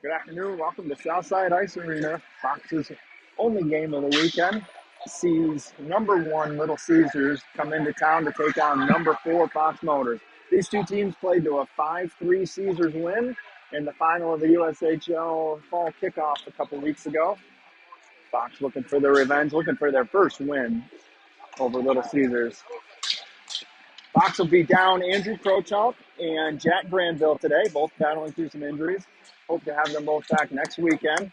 Good afternoon. Welcome to Southside Ice Arena. Fox's only game of the weekend sees number one Little Caesars come into town to take on number four Fox Motors. These two teams played to a 5-3 Caesars win in the final of the USHL fall kickoff a couple weeks ago. Fox looking for their revenge, looking for their first win over Little Caesars. Fox will be down Andrew Krochuk and Jack Granville today, both battling through some injuries. Hope to have them both back next weekend.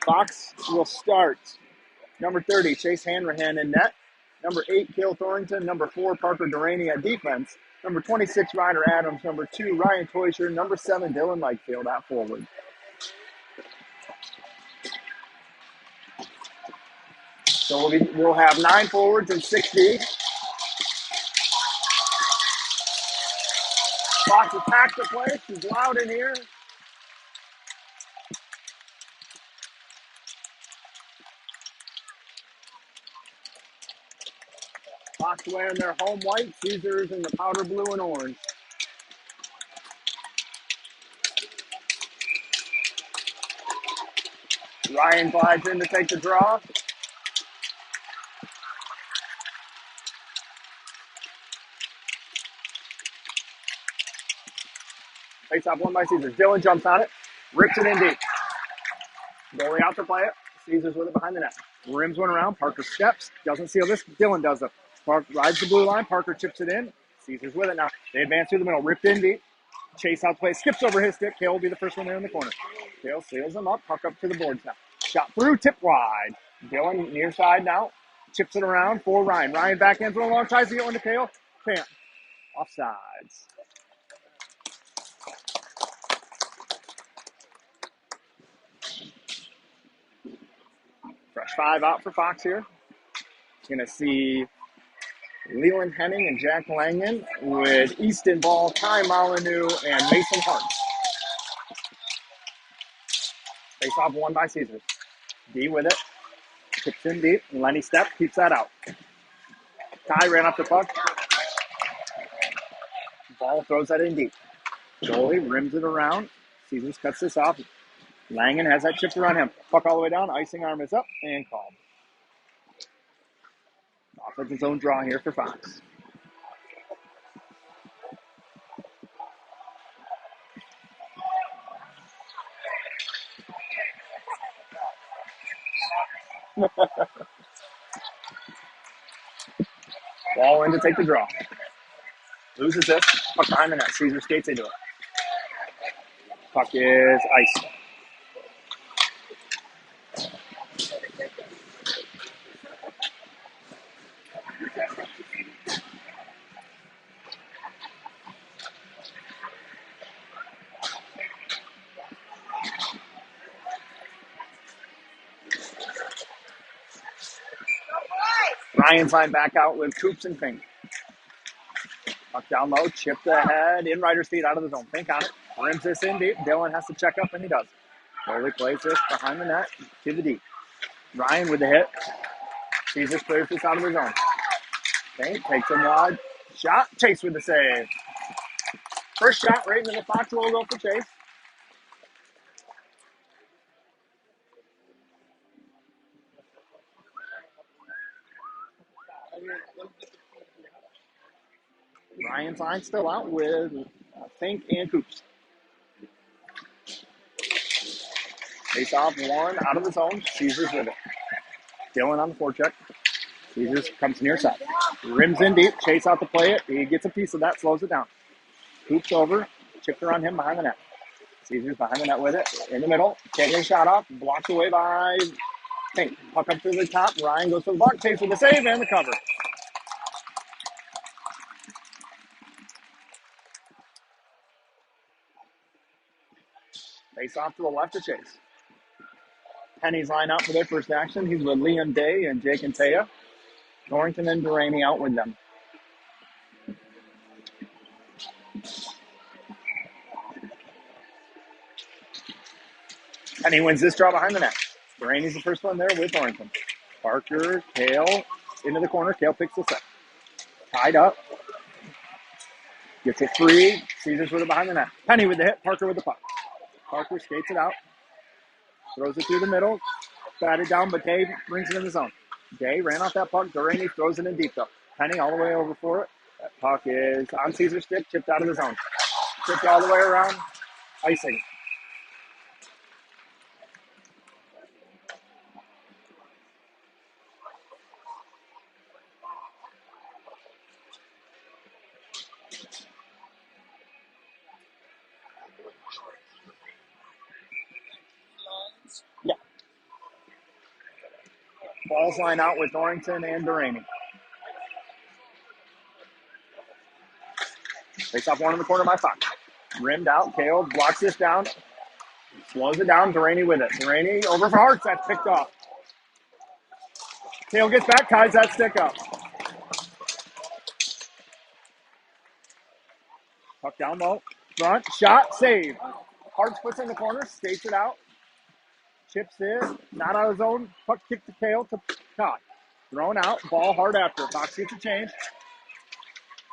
Fox will start number 30, Chase Hanrahan in net. Number 8, Cale Thornton. Number 4, Parker Duraney at defense. Number 26, Ryder Adams. Number 2, Ryan Teuscher. Number 7, Dylan Lightfield at forward. So we'll have 9 forwards and 6 D. Fox attacks the place. It's loud in here. Fox wearing their home white, Caesars in the powder blue and orange. Ryan glides in to take the draw. Face off one by Caesars. Dylan jumps on it, rips it in deep. Goalie out to play it. Caesars with it behind the net. Rims one around. Parker steps. Doesn't seal this. Dylan does it. Rides the blue line. Parker chips it in. Caesars with it now. They advance through the middle. Ripped in deep. Chase out play. Skips over his stick. Cale will be the first one there in the corner. Cale seals him up. Puck up to the boards now. Shot through. Tip wide. Dylan near side now. Chips it around for Ryan. Ryan back in for a long. Tries to get one to Cale. Can't. Offsides. Fresh 5 out for Fox here. Going to see Leland Henning and Jack Langen with Easton Ball, Kai Molyneux, and Mason Hart. Face off one by Caesars. D with it. Kicks in deep. Lenny Step keeps that out. Kai ran up the puck. Ball throws that in deep. Goalie rims it around. Caesars cuts this off. Langen has that chipped around him. Puck all the way down. Icing arm is up and called. Offensive zone draw here for Fox. Ball in to take the draw. Loses this. Puck behind the net. Caesar skates into it. Puck is iced. Ryan's line back out with Coops and Fink. Puck down low, chipped ahead, in Ryder's feet out of the zone. Fink on it, rims this in deep. Dylan has to check up, and he does. Goalie plays this behind the net to the deep. Ryan with the hit. Caesars clears this out of the zone. Fink takes him wide. Shot, Chase with the save. First shot right into the Fox logo for Chase. Ryan's line still out with Fink and Coops. Face off one out of the zone. Caesars with it. Dylan on the forecheck. Caesars comes near side. Rims in deep. Chase out to play it. He gets a piece of that, slows it down. Coops over. Chipped around him behind the net. Caesars behind the net with it. In the middle. Can't get a shot off. Blocked away by Fink. Puck up to the top. Ryan goes for the block. Chase with the save and the cover. Face off to the left of Chase. Penny's line out for their first action. He's with Liam Day and Jake and Taya. Norrington and Duraney out with them. Penny wins this draw behind the net. Duraney's the first one there with Norrington. Parker, Cale, into the corner. Cale picks this up. Tied up. Gets it free. Caesars with it behind the net. Penny with the hit. Parker with the puck. Parker skates it out, throws it through the middle, batted down, but Day brings it in the zone. Day ran off that puck. Duraney throws it in deep, though. Penny all the way over for it. That puck is on Caesar's stick, chipped out of the zone. Chipped all the way around, icing. Yeah. Balls line out with Norrington and Duraney. Takes off one in the corner by Fox. Rimmed out. Kale blocks this down. Slows it down. Duraney with it. Duraney over for Hartz. That's picked off. Kale gets back, ties that stick up. Puck down low. Front. Shot. Save. Hartz puts it in the corner. Skates it out. Chips in. Not out of zone. Puck kick to Kale to Todd. Thrown out. Ball hard after. Fox gets a change.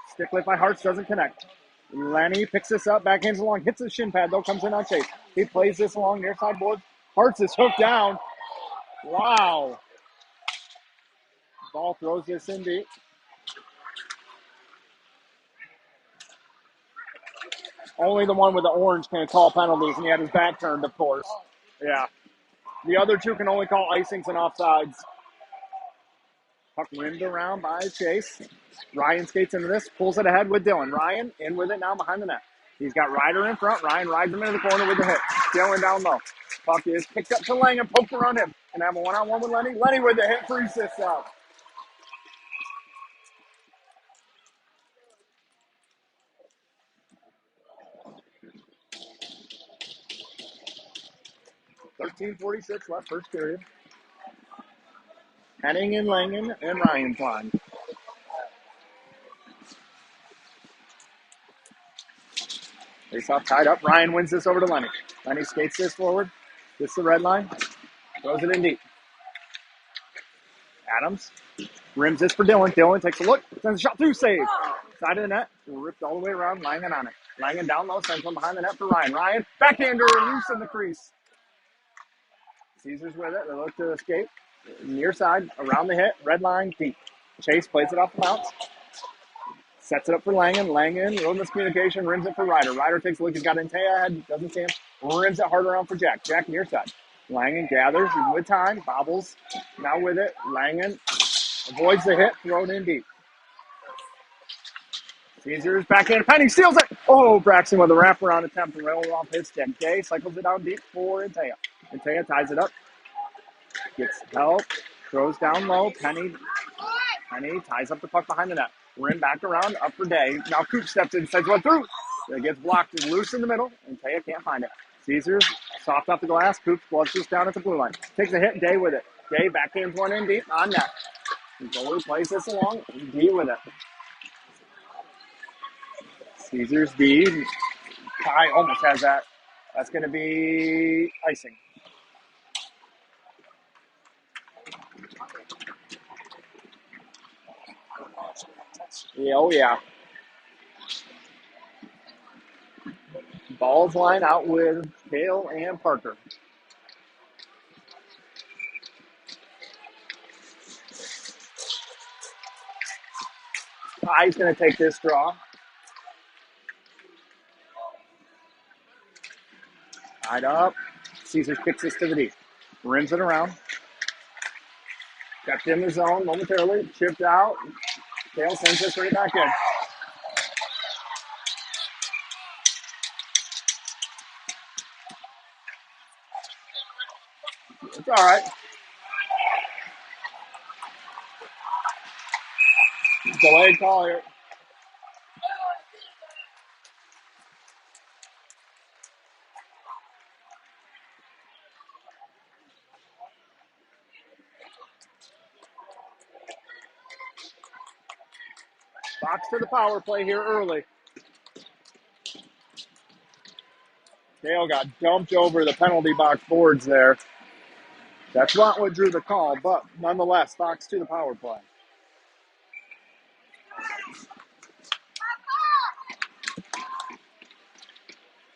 Stick lift by Hartz doesn't connect. Lenny picks this up, backhands along, hits the shin pad, though, comes in on chase. He plays this along near side board. Hartz is hooked down. Wow. Ball throws this in deep. Only the one with the orange can call penalties, and he had his back turned, of course. Yeah. The other two can only call icings and offsides. Puck rimmed around by Chase. Ryan skates into this, pulls it ahead with Dylan. Ryan in with it now behind the net. He's got Ryder in front. Ryan rides him into the corner with the hit. Dylan down low. Puck is picked up to Lang and poked around him. And have a one-on-one with Lenny. Lenny with the hit, 3 assists out. .46 left first period. Henning and Langen and Ryan flying. Face off tied up. Ryan wins this over to Lenny. Lenny skates this forward. Gets the red line. Throws it in deep. Adams rims this for Dylan. Dylan takes a look. Sends a shot through. Save. Side of the net. Ripped all the way around. Langen on it. Langen down low. Sends one behind the net for Ryan. Ryan backhander loose in the crease. Caesar's with it. They look to escape. Near side. Around the hit. Red line. Deep. Chase plays it off the bounce. Sets it up for Langen. Langen, road miscommunication, rims it for Ryder. Ryder takes a look. He's got Intea ahead. Doesn't see him. Rims it hard around for Jack. Jack near side. Langen gathers with time. Bobbles. Now with it. Langen avoids the hit. Thrown in deep. Caesar's backhand. Penny steals it. Oh, Braxton with a wraparound attempt to rail off his stick. Day cycles it down deep for Intea. Intea ties it up. Gets help. Throws down low. Penny ties up the puck behind the net. Rim back around, up for Day. Now Coop steps in, sends one through. It gets blocked loose in the middle, and Taya can't find it. Caesars, soft off the glass. Coop gloves this down at the blue line. Takes a hit, Day with it. Day backhands one in deep, on net. Goalie plays this along, D with it. Caesars D. Ty almost has that. That's going to be icing. Yeah, oh yeah. Balls line out with Hale and Parker. Ty's going to take this draw. Tied up. Caesars kicks this to the D. Rims it around. Kept in the zone momentarily. Chipped out. Hale sends this right back in. It's all right. Delayed call here. Fox to the power play here early. Hale got dumped over the penalty box boards there. That's not what drew the call, but nonetheless, Fox to the power play.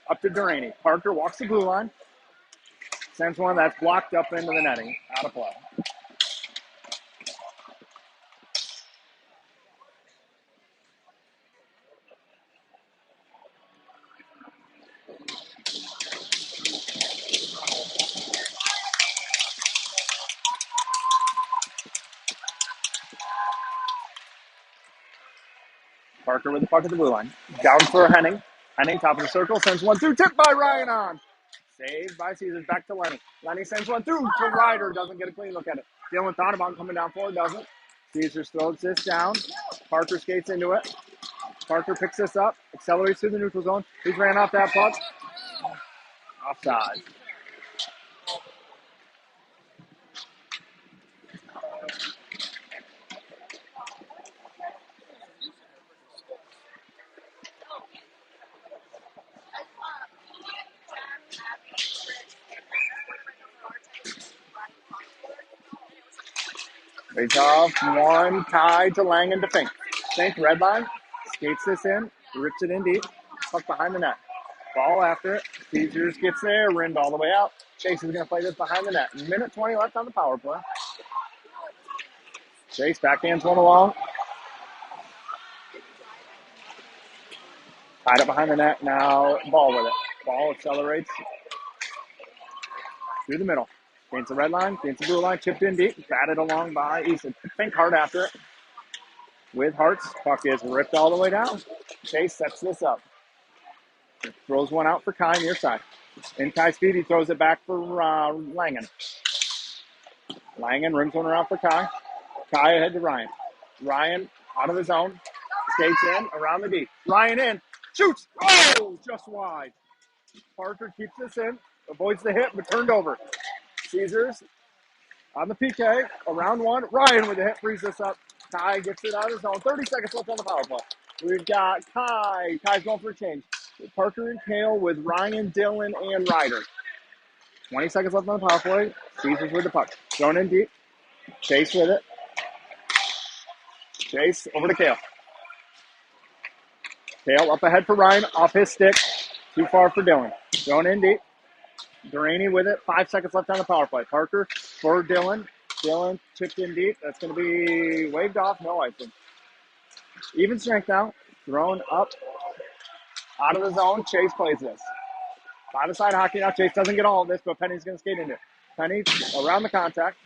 Up to Duraney. Parker walks the blue line. Sends one that's blocked up into the netting. Out of play. Parker with the puck at the blue line. Down for Henning. Henning, top of the circle, sends one through. Tipped by Ryan on. Saved by Caesars. Back to Lenny. Lenny sends one through to Ryder. Doesn't get a clean look at it. Dylan thought about coming down forward. Doesn't. Caesars throws this down. Parker skates into it. Parker picks this up. Accelerates through the neutral zone. He's ran off that puck. Offside. Face off. One tied to Langen to Fink. Fink, red line. Skates this in. Rips it in deep. Puck behind the net. Ball after it. Caesars gets there. Rimmed all the way out. Chase is going to play this behind the net. Minute 20 left on the power play. Chase backhands one along. Tied up behind the net. Now ball with it. Ball accelerates through the middle. Gains the red line. Gains the blue line. Chipped in deep. Batted along by Easton. Fink hard after it. With Hartz. Puck is ripped all the way down. Chase sets this up. Throws one out for Kai near side. In Kai's speed, he throws it back for Langen. Langen rims one around for Kai. Kai ahead to Ryan. Ryan out of the zone. Skates in around the D. Ryan in. Shoots. Oh, just wide. Parker keeps this in. Avoids the hit, but turned over. Caesars on the PK. Around one. Ryan with the hit frees this up. Kai gets it out of the zone. 30 seconds left on the power play. We've got Kai. Kai's going for a change. Parker and Kale with Ryan, Dylan, and Ryder. 20 seconds left on the power play. Caesars with the puck. Thrown in deep. Chase with it. Chase over to Kale. Kale up ahead for Ryan. Off his stick. Too far for Dylan. Thrown in deep. Duraney with it. 5 seconds left on the power play. Parker for Dylan. Dylan chipped in deep. That's going to be waved off. No icing. Even strength now. Thrown up. Out of the zone. Chase plays this. Five-a-side hockey now. Chase doesn't get all of this, but Penny's going to skate into it. Penny around the contact.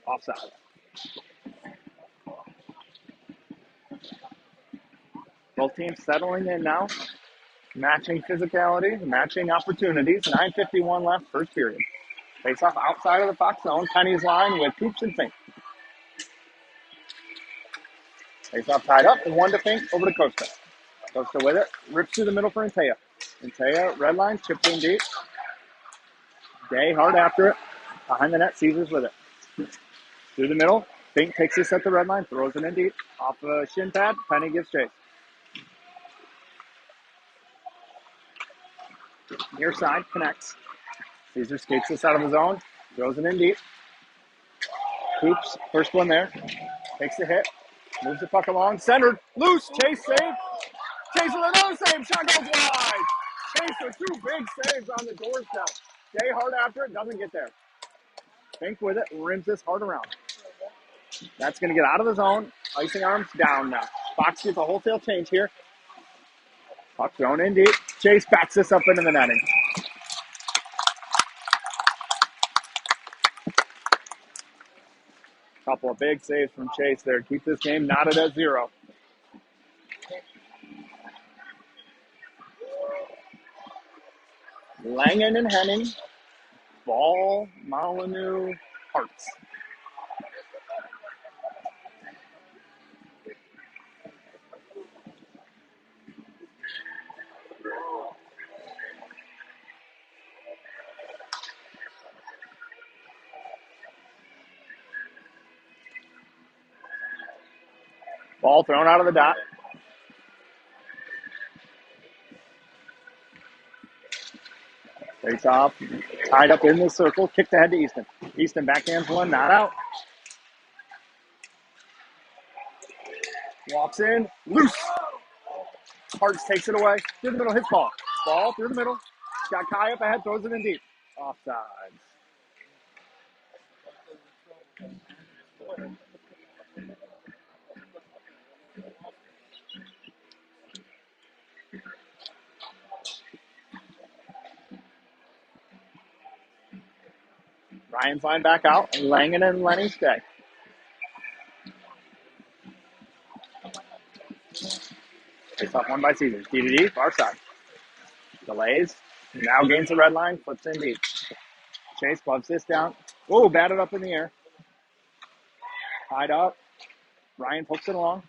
Offside. Both teams settling in now. Matching physicality, matching opportunities. 9:51 left, first period. Face off outside of the Fox zone. Penny's line with Poops and Fink. Face off tied up. 1 to Fink. Over to Costa. Costa with it. Rips through the middle for Intea. Intea, red line, chipped in deep. Day hard after it. Behind the net, Caesars with it. Through the middle. Fink takes this at the red line, throws it in deep. Off a shin pad. Penny gives chase. Near side, connects. Caesar skates this out of the zone. Throws it in deep. Hoops, first one there. Takes the hit. Moves the puck along. Centered. Loose. Chase save. Chase with another save. Shot goes wide. Chase with 2 big saves on the doorstep. Day hard after it. Doesn't get there. Fink with it. Rims this hard around. That's going to get out of the zone. Icing arms down now. Fox gets a wholesale change here. Puck thrown in deep. Chase bats this up into the netting. Couple of big saves from Chase there. Keep this game knotted at 0. Langen and Henning. Ball, Molyneux, Hartz. Ball thrown out of the dot. Face off. Tied up in the circle. Kicked ahead to Easton. Easton backhands one. Not out. Walks in. Loose. Hartz takes it away. Through the middle, hits ball. Ball through the middle. Got Kai up ahead, throws it in deep. Offsides. Ryan's line back out. Langen and Lenny stay. Face off one by Caesars. D to D, far side. Delays. Now gains the red line, flips in deep. Chase gloves this down. Oh, batted up in the air. Tied up. Ryan pokes it along.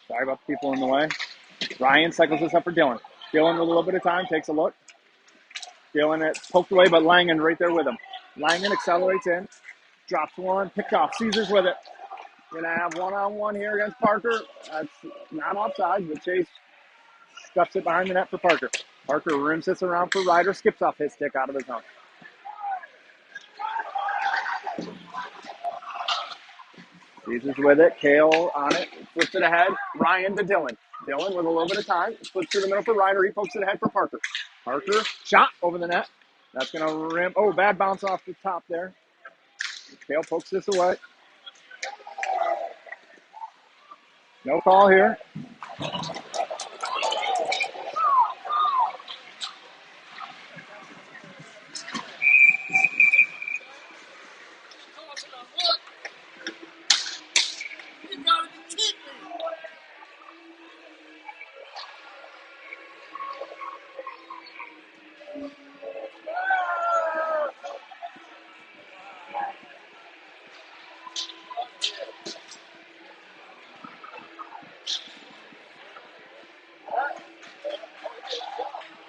Sorry about the people in the way. Ryan cycles this up for Dylan. Dylan with a little bit of time, takes a look. Dylan it poked away, but Langen right there with him. Langen accelerates in. Drops one, picked off. Caesars with it. Gonna have one-on-one here against Parker. That's not offside, but Chase stuffs it behind the net for Parker. Parker rims this around for Ryder, skips off his stick out of his zone. Caesars with it. Kale on it. Flips it ahead. Ryan to Dylan. Dylan with a little bit of time. Flips to the middle for Ryder. He pokes it ahead for Parker. Parker, shot over the net. That's going to rim. Oh, bad bounce off the top there. Kale pokes this away. No call here.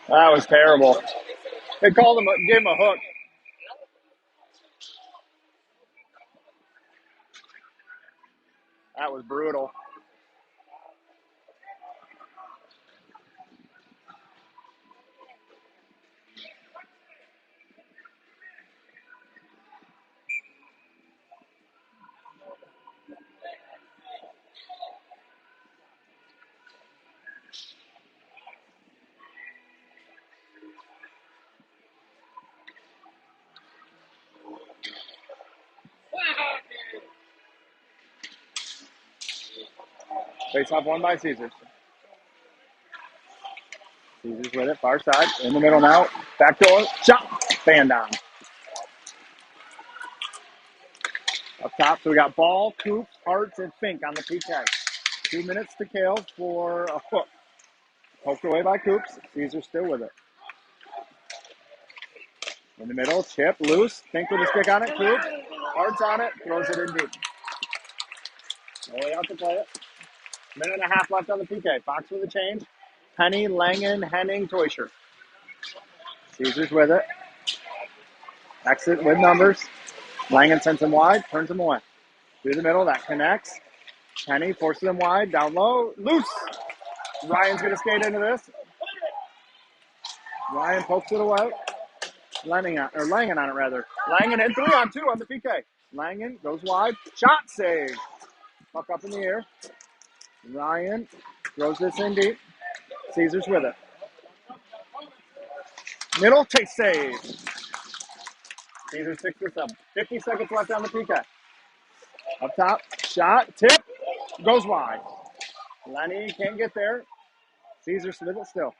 That was terrible. They called him, gave him a hook. That was brutal. Face off one by Caesars. Caesars with it, far side, in the middle now. Back door, shot, fan down. Up top, so we got Ball, Coops, Hartz, and Fink on the PK. 2 minutes to Kale for a hook. Poked away by Coops. Caesar still with it. In the middle, chip, loose. Fink with a stick on it. Coops, Hartz on it, throws it in deep. No way out to play it. Minute and a half left on the PK. Fox with a change. Penny, Langen, Henning, Teuscher. Caesars with it. Exit with numbers. Langen sends him wide, turns him away. Through the middle, that connects. Penny forces him wide, down low, loose. Ryan's going to skate into this. Ryan pokes it away. Langen on it, rather. Langen in 3-on-2 on the PK. Langen goes wide. Shot save. Puck up in the air. Ryan throws this in deep. Caesars with it. Middle, chase save. Caesars picks this up. 50 seconds left on the PK. Up top, shot, tip, goes wide. Lenny can't get there. Caesars with it still.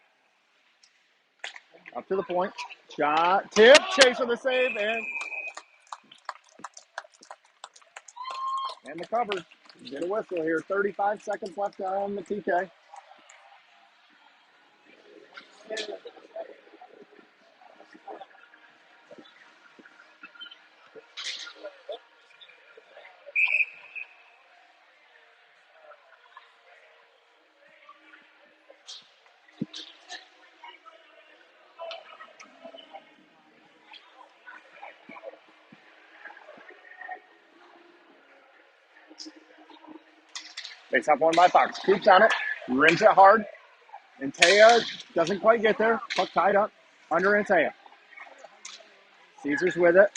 Up to the point. Shot, tip, Chase with a save, and the cover. Get a whistle here. 35 seconds left on the PK. Face off one by Fox. Coops on it. Rims it hard. Antea doesn't quite get there. Puck tied up. Under Antea. Caesars with it.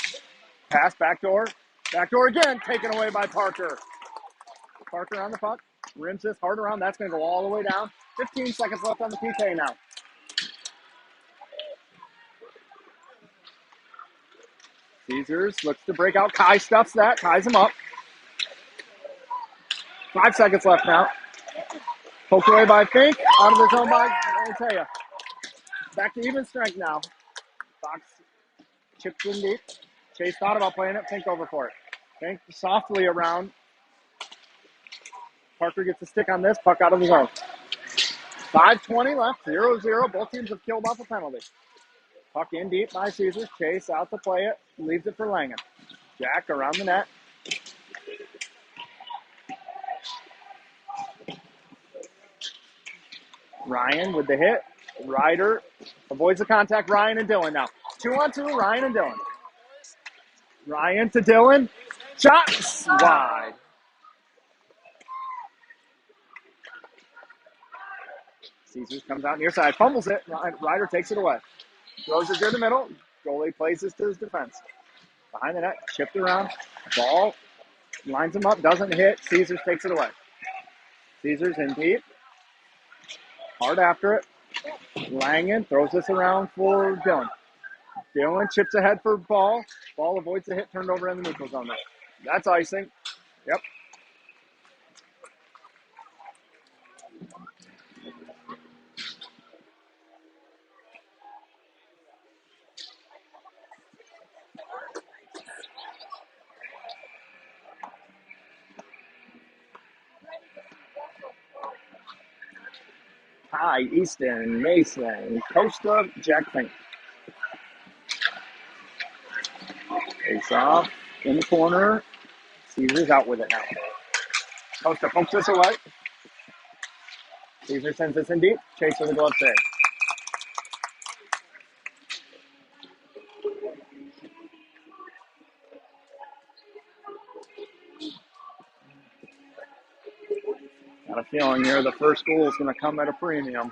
Pass backdoor. Backdoor again. Taken away by Parker. Parker on the puck. Rims this hard around. That's going to go all the way down. 15 seconds left on the PK now. Caesars looks to break out. Kai stuffs that, ties him up. 5 seconds left now. Poked away by Fink. Out of the zone by Mateo. Back to even strength now. Fox chips in deep. Chase thought about playing it. Fink over for it. Fink softly around. Parker gets a stick on this. Puck out of the zone. 5:20 left. 0-0. Both teams have killed off a penalty. Puck in deep by Caesars. Chase out to play it. Leaves it for Langen. Jack around the net. Ryan with the hit. Ryder avoids the contact. Ryan and Dylan now. 2-on-2. Ryan and Dylan. Ryan to Dylan. Shots wide. Caesars comes out near side. Fumbles it. Ryder takes it away. Throws it through the middle. Goalie places to his defense. Behind the net. Chipped around. Ball. Lines him up. Doesn't hit. Caesars takes it away. Caesars in deep. Hard after it. Langen throws this around for Dylan. Dylan chips ahead for Ball. Ball avoids the hit, turned over in the neutral zone. That's icing. Yep. Ty, Easton, Mason, Costa, Jack Fink. Face off in the corner. Caesar's out with it now. Costa pokes this away. Caesar sends this in deep. Chase with a glove save. Got a feeling here the first goal is going to come at a premium.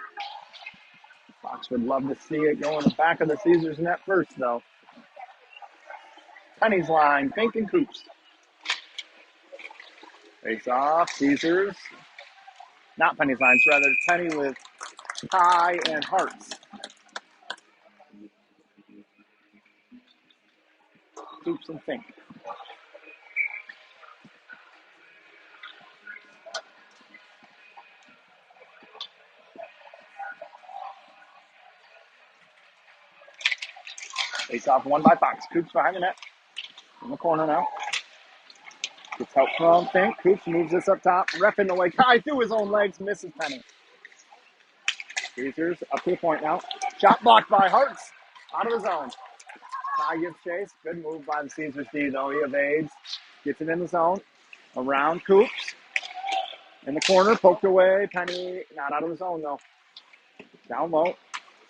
Fox would love to see it go in the back of the Caesars net first, though. Penny's line, Fink and Coops. Face off, Caesars. Not Penny's lines, rather Penny with Ty and Hearts. Coops and Fink. Face off won by Fox. Coops behind the net. In the corner now. Gets help from Fink. Coops moves this up top. Reffing the way. Kai through his own legs. Misses Penny. Caesars up to the point now. Shot blocked by Hearts. Out of the zone. Kai gives chase. Good move by the Caesars D, though. He evades. Gets it in the zone. Around Coops. In the corner. Poked away. Penny not out of the zone, though. Down low.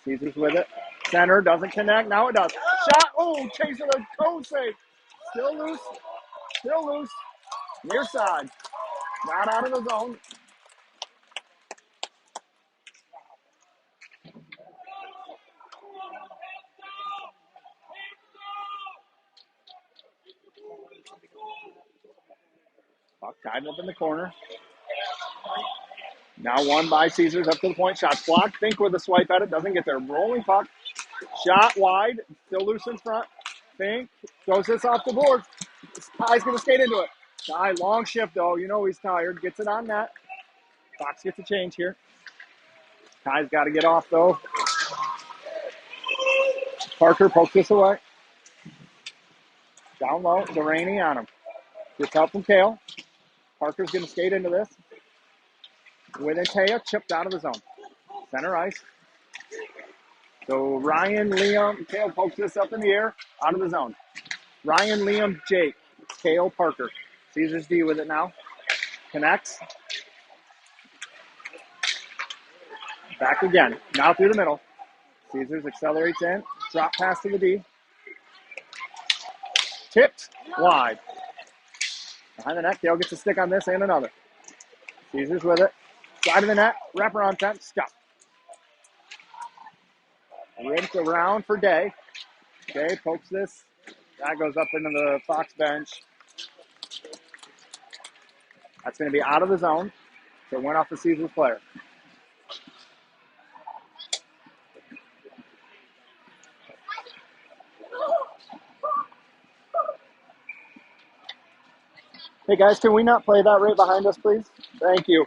Caesars with it. Center doesn't connect. Now it does. Shot. Oh, chase with a toe save. Still loose. Still loose. Near side. Not out of the zone. Puck tied up in the corner. Now won by Caesars up to the point. Shots blocked. Fink with a swipe at it. Doesn't get there. Rolling puck. Shot wide. Still loose in front. Fink throws this off the board. Ty's going to skate into it. Ty, long shift though. You know he's tired. Gets it on net. Fox gets a change here. Ty's got to get off though. Parker pokes this away. Down low. Delaney on him. Gets help from Kale. Parker's going to skate into this. With Taya chipped out of the zone. Center ice. So Ryan, Liam, Kale pokes this up in the air. Out of the zone. Ryan, Liam, Jake. Kale, Parker. Caesars D with it now. Connects. Back again. Now through the middle. Caesars accelerates in. Drop pass to the D. Tipped. Wide. Behind the net. Kale gets a stick on this and another. Caesars with it. Side of the net. Wraparound attempt. Stop. Ripped around for Day. Day pokes this. That goes up into the Fox bench. That's going to be out of the zone. So it went off the Caesars player. Hey guys, can we not play that right behind us, please? Thank you.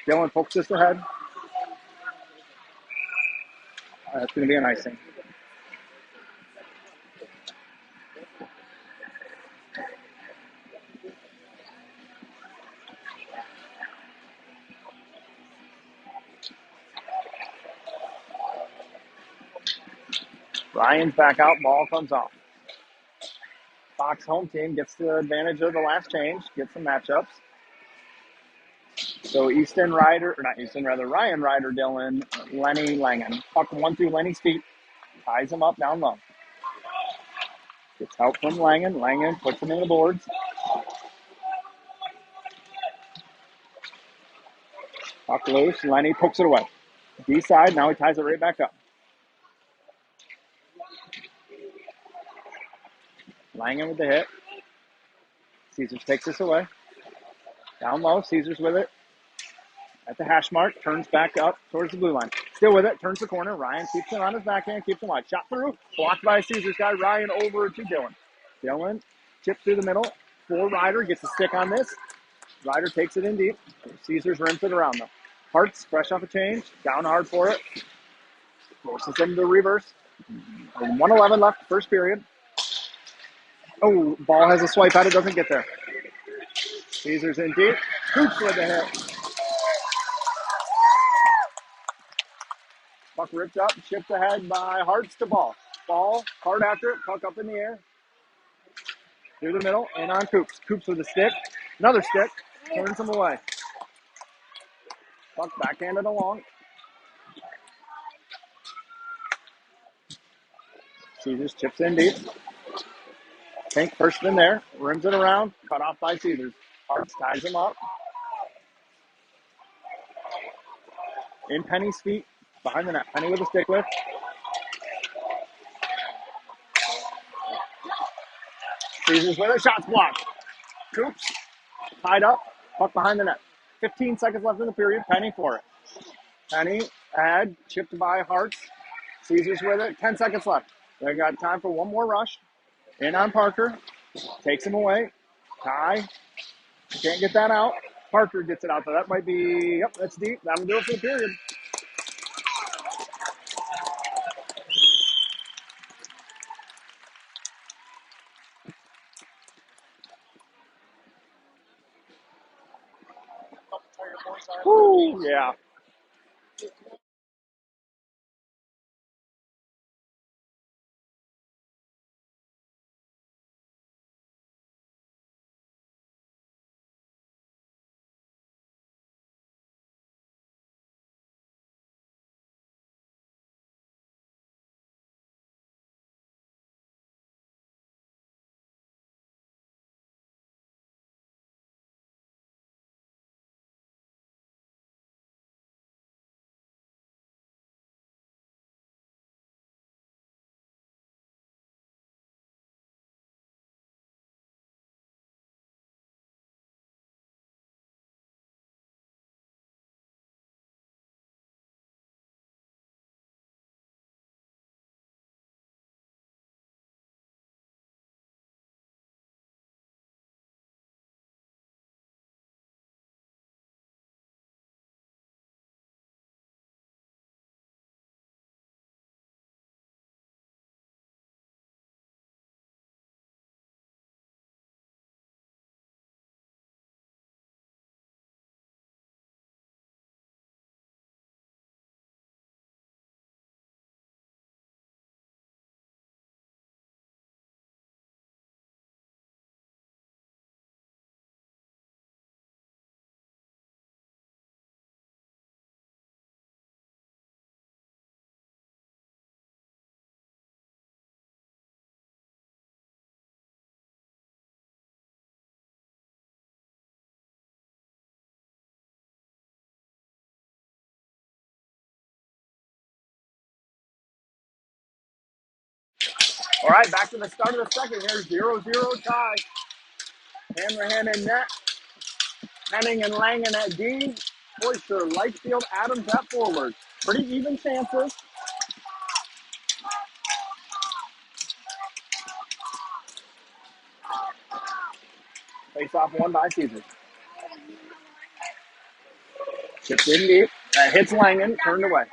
Dylan pokes this ahead. That's going to be an icing. Ryan's back out. Ball comes off. Fox home team gets the advantage of the last change. Gets some matchups. So Ryan Ryder, Dylan, Lenny Langen. Puck one through Lenny's feet. Ties him up down low. Gets help from Langen. Langen puts him in the boards. Puck loose. Lenny pokes it away. D side. Now he ties it right back up. Langen with the hit. Caesars takes this away. Down low. Caesars with it. At the hash mark. Turns back up towards the blue line. Still with it. Turns the corner. Ryan keeps it on his backhand. Keeps it wide. Shot through. Blocked by Caesars guy. Ryan over to Dylan. Dylan chips through the middle. For Ryder. Gets a stick on this. Ryder takes it in deep. Caesars rims it around though. Hart's fresh off a change. Down hard for it. Forces him to reverse. 1:11 left, first period. Oh, ball has a swipe at it. Doesn't get there. Caesars in deep. Hoops with the hit. Puck ripped up. Chipped ahead by Hart's to ball. Ball. Hard after it. Puck up in the air. Through the middle. And on Coops. Coops with a stick. Another stick. Turns him away. Puck backhanded along. Caesars chips in deep. Tank first in there. Rims it around. Cut off by Caesars. Hartz ties him up. In Penny's feet. Behind the net. Penny with a stick lift. Caesars with it. Shots blocked. Coops tied up. Puck behind the net. 15 seconds left in the period. Penny for it. Penny ahead. Chipped by Hartz. Caesars with it. 10 seconds left. They got time for one more rush. In on Parker. Takes him away. Tie. Can't get that out. Parker gets it out. So that might be, yep, that's deep. That'll do it for the period. Woo, yeah. All right, back to the start of the second here. 0-0 tie. Hanrahan in net. Henning and Langen at D. Oyster, Lightfield, Adams at forward. Pretty even chances. Face off won by Caesars. Chipped in deep. That hits Langen. Turned away.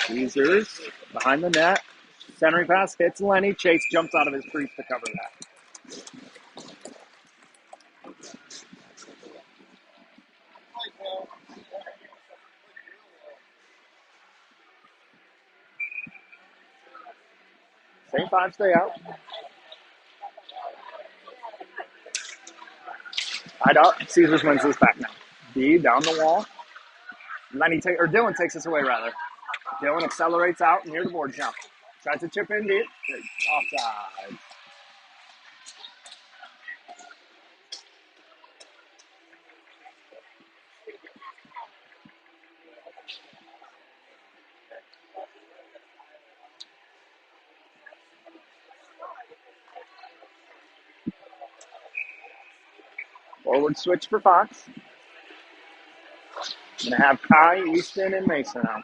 Caesars behind the net. Centering pass hits Lenny. Chase jumps out of his crease to cover that. Same five stay out. Tied up. Caesars wins this back now. D down the wall. Dylan takes this away rather. Dylan accelerates out near the boards now. Tries to chip in deep. Offside. Forward switch for Fox. Gonna have Kai, Easton, and Mason out.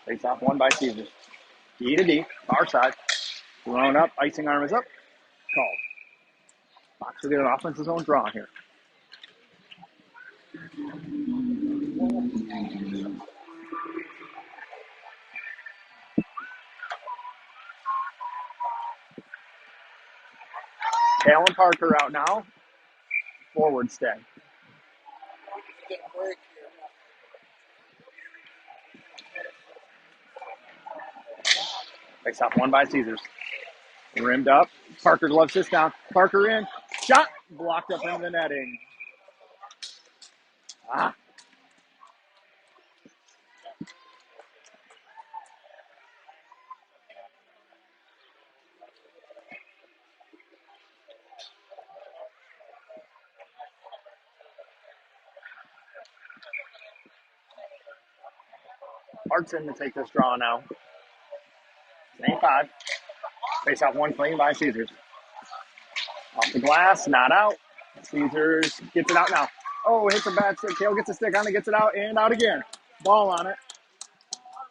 Face off won by Caesars. D to D, far side. Thrown up, icing arm is up. Called. Fox will get an offensive zone draw here. Kalen Parker out now. Forward stay. Face off won by Caesars. Rimmed up. Parker gloves this down. Parker in. Shot. Blocked up into the netting. Hartson to take this draw now. Same five. Face off one clean by Caesars. Off the glass, not out. Caesars gets it out now. Oh, hits a bad stick. Kale gets a stick on it, gets it out, and out again. Ball on it.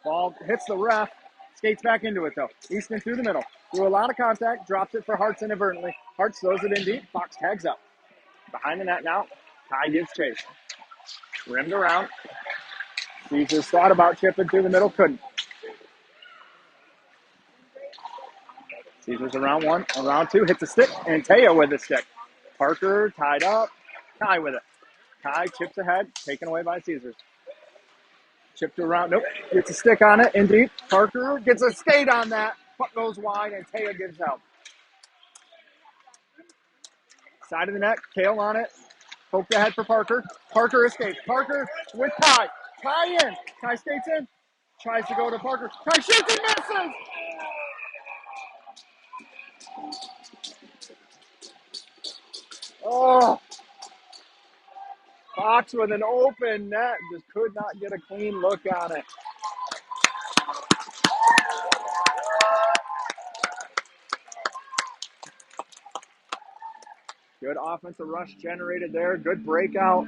Ball hits the ref. Skates back into it, though. Easton through the middle. Through a lot of contact. Drops it for Hartson inadvertently. Hartz throws it in deep. Fox tags up. Behind the net now. Ty gives chase. Rimmed around. Caesars thought about chipping through the middle. Couldn't. Caesars around one. Around two. Hits a stick. And Teo with the stick. Parker tied up. Ty with it. Ty chips ahead. Taken away by Caesars. Chipped around. Nope. Gets a stick on it. In deep. Parker gets a skate on that. Puck goes wide, and Teo gives out. Side of the net. Kale on it. Poked ahead for Parker. Parker escapes. Parker with Ty. Ty in. Ty skates in. Tries to go to Parker. Ty shoots and misses. Oh. Fox with an open net. Just could not get a clean look on it. Good offensive rush generated there. Good breakout.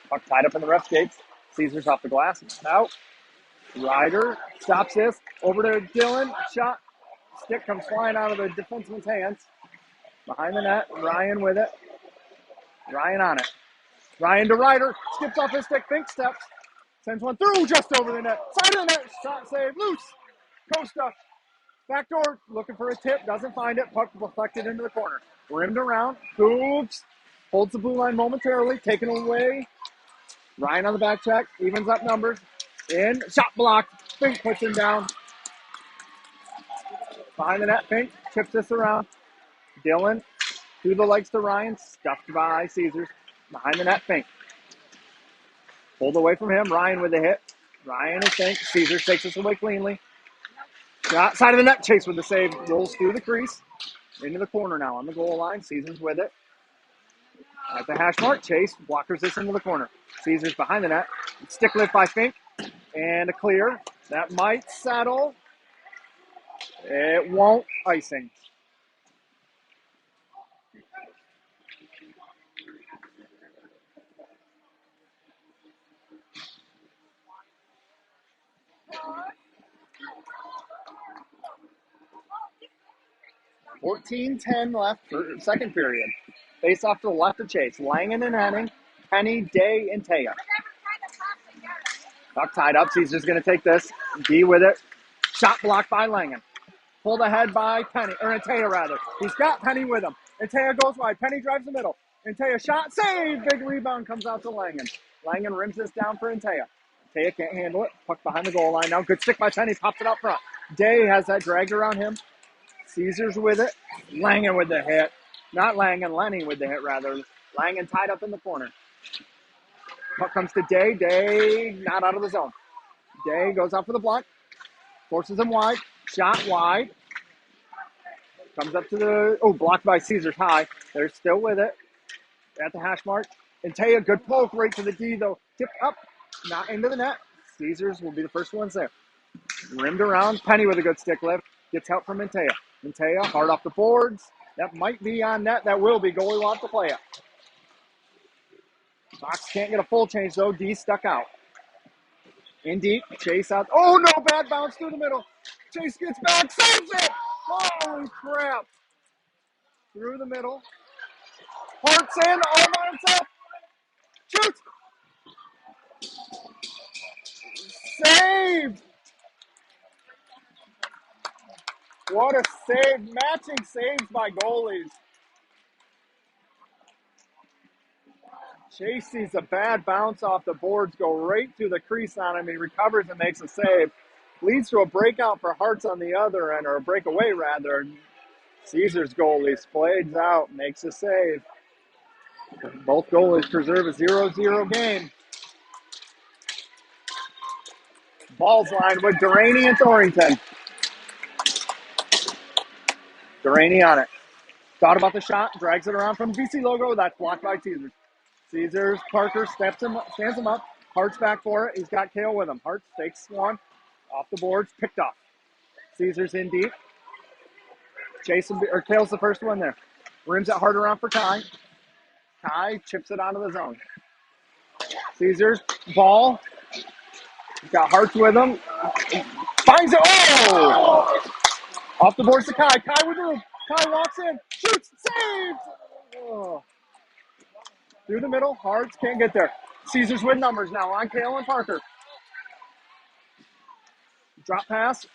Puck tied up in the ref skates. Caesars off the glass. Out. Ryder stops this. Over to Dylan. Shot. Stick comes flying out of the defenseman's hands. Behind the net. Ryan with it. Ryan on it. Ryan to Ryder. Skips off his stick. Think steps. Sends one through just over the net. Side of the net. Shot save. Loose. Costa. Backdoor. Looking for a tip. Doesn't find it. Puck deflected into the corner. Rimmed around. Goops. Holds the blue line momentarily. Taken away. Ryan on the back check. Evens up numbers. In. Shot blocked. Fink puts him down. Behind the net. Fink chips this around. Dylan through the legs to Ryan. Stuffed by Caesars. Behind the net. Fink. Pulled away from him. Ryan with the hit. Ryan is Fink. Caesars takes this away cleanly. Shot. Side of the net. Chase with the save. Rolls through the crease. Into the corner now on the goal line. Caesars with it. At the hash mark. Chase blockers this into the corner. Caesars behind the net. Stick lift by Fink. And a clear. That might settle. It won't. Icing. $14-10 left for second period. Face off to the left of Chase. Langen and Henning. Penny, Day, and Taya. Buck tied up. Caesar's going to take this. D with it. Shot blocked by Langen. Pulled ahead by Penny, or Taya rather. He's got Penny with him. And Taya goes wide. Penny drives the middle. And Taya shot. Save! Big rebound comes out to Langen. Langen rims this down for Taya. Taya can't handle it. Puck behind the goal line now. Good stick by Penny. Pops it out front. Day has that dragged around him. Caesar's with it. Langen with the hit. Not Langen, Lenny with the hit, rather. Langen tied up in the corner. Puck comes to Day. Day not out of the zone. Day goes out for the block. Forces him wide. Shot wide. Comes up to the... Oh, blocked by Caesar's high. They're still with it. At the hash mark. And Taya, good poke right to the D, though. Tip up. Not into the net. Caesars will be the first ones there. Rimmed around. Penny with a good stick lift. Gets help from Mantea. Mantea hard off the boards. That might be on net. That will be. Goalie will have to play it. Fox can't get a full change, though. D stuck out. In deep. Chase out. Oh, no. Bad bounce through the middle. Chase gets back. Saves it. Holy crap. Through the middle. Hart's in. All by himself. Shoots. Saved. What a save. Matching saves by goalies. Chase sees a bad bounce off the boards go right through the crease on him. He recovers and makes a save. Leads to a breakout for Hearts on the other end, or a breakaway rather. Caesar's goalie splays out, makes a save. Both goalies preserve a 0-0 game. Balls line with Duraney and Thorrington. Duraney on it. Thought about the shot, drags it around from the BC logo. That's blocked by Caesars. Caesars, Parker stands him up. Hart's back for it. He's got Kale with him. Hart takes one. Off the boards, picked off. Caesars in deep. Kale's the first one there. Rims it hard around for Kai. Kai chips it onto the zone. Caesars, ball. He's got Hart's with him. Finds it. Oh! Off the boards to Kai. Kai with room. Kai walks in. Shoots. Saved! Oh. Through the middle. Hart's can't get there. Caesars with numbers now on Kale and Parker. Drop pass.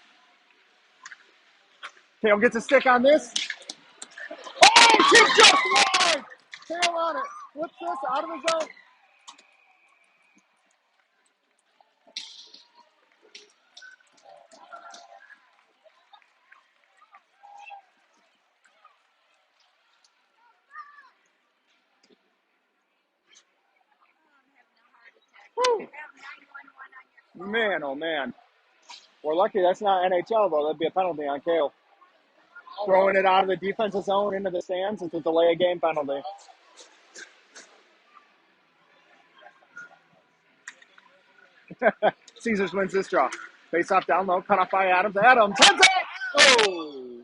Kale gets a stick on this. Oh, chip just wide! Kale on it. Flips this out of the zone. Woo. Man, oh man. We're lucky that's not NHL, though. That'd be a penalty on Kale. Throwing it out of the defensive zone into the stands. It's a delay of game penalty. Caesars wins this draw. Face off down low. Cut off by Adams. Adams. Heads up! Oh!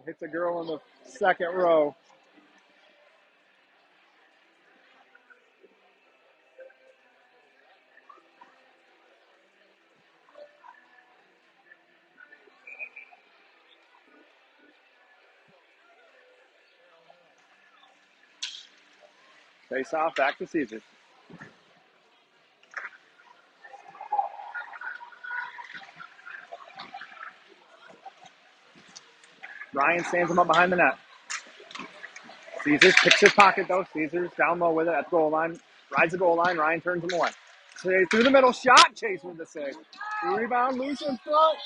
Hits a girl in the second row. Face off, back to Caesars. Ryan stands him up behind the net. Caesars picks his pocket, though. Caesars down low with it at the goal line. Rides the goal line. Ryan turns him away. Through the middle, shot. Chase with the save. Rebound, loose in front.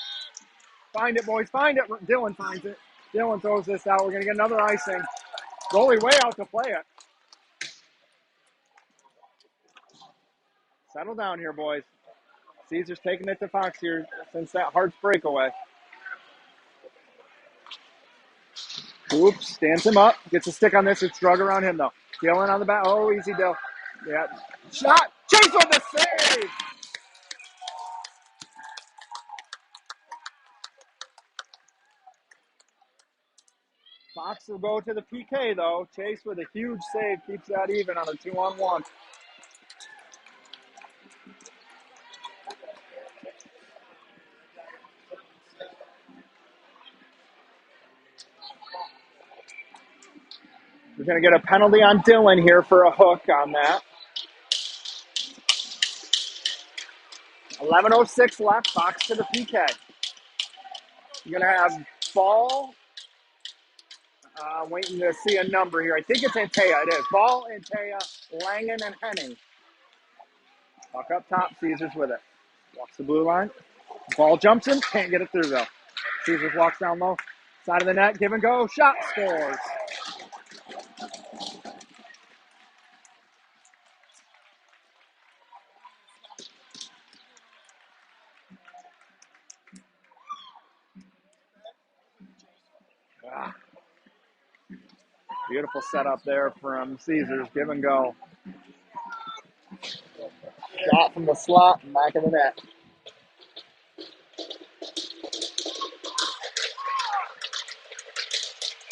Find it, boys. Find it. Dylan finds it. Dylan throws this out. We're going to get another icing. Goalie way out to play it. Settle down here, boys. Caesar's taking it to Fox here since that Hart's breakaway. Oops, stands him up. Gets a stick on this. It's drug around him, though. Dylan on the back. Oh, easy, Dill. Yeah. Shot. Chase with the save. Fox will go to the PK, though. Chase with a huge save keeps that even on a 2-on-1. We're going to get a penalty on Dylan here for a hook on that. 11:06 left. Fox to the PK. You're going to have Ball. Waiting to see a number here. I think it's Antea. It is. Ball, Antea, Langen, and Henning. Puck up top. Caesars with it. Walks the blue line. Ball jumps him. Can't get it through, though. Caesars walks down low. Side of the net. Give and go. Shot. Scores. Ah, beautiful setup there from Caesars. Give and go. Shot from the slot and back of the net.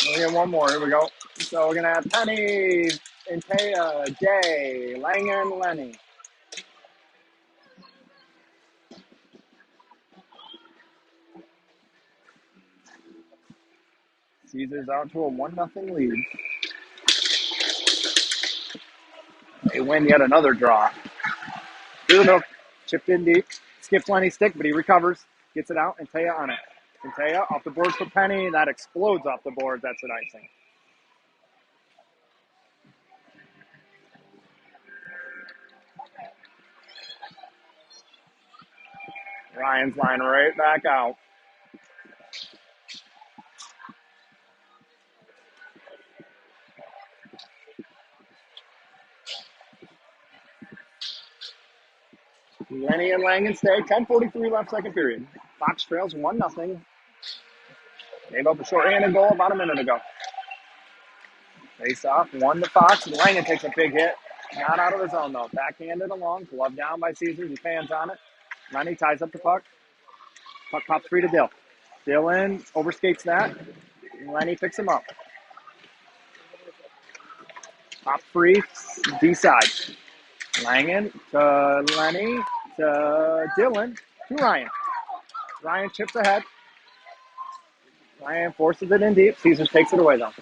We'll get one more. Here we go. So we're going to have Penny, Antea, Day, Langen, Lenny. Caesars out to a 1-0 lead. They win yet another draw. Through the hook, chipped in deep. Skips Lenny's stick, but he recovers. Gets it out, and Taya on it. And Taya off the boards for Penny. That explodes off the boards. That's an icing. Ryan's line right back out. Lenny and Langen stay. 10:43 left, second period. Fox trails 1-0. Gave up a short-handed goal about a minute ago. Face off, 1 to Fox. Langen takes a big hit. Not out of his own, though. Backhanded along. Glove down by Caesars. His hands on it. Lenny ties up the puck. Puck pops free to Dill. Dylan overskates that. Lenny picks him up. Pop free, D side. Langen to Lenny to Dylan to Ryan. Ryan chips ahead. Ryan forces it in deep. Caesars takes it away, though.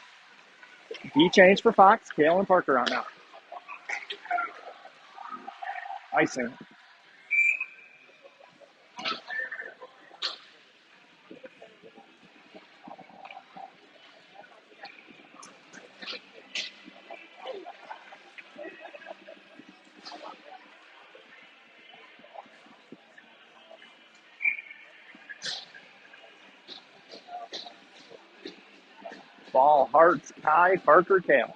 D change for Fox. Kale and Parker out now. Icing. Ball, Hart's, Kai, Parker, Kale.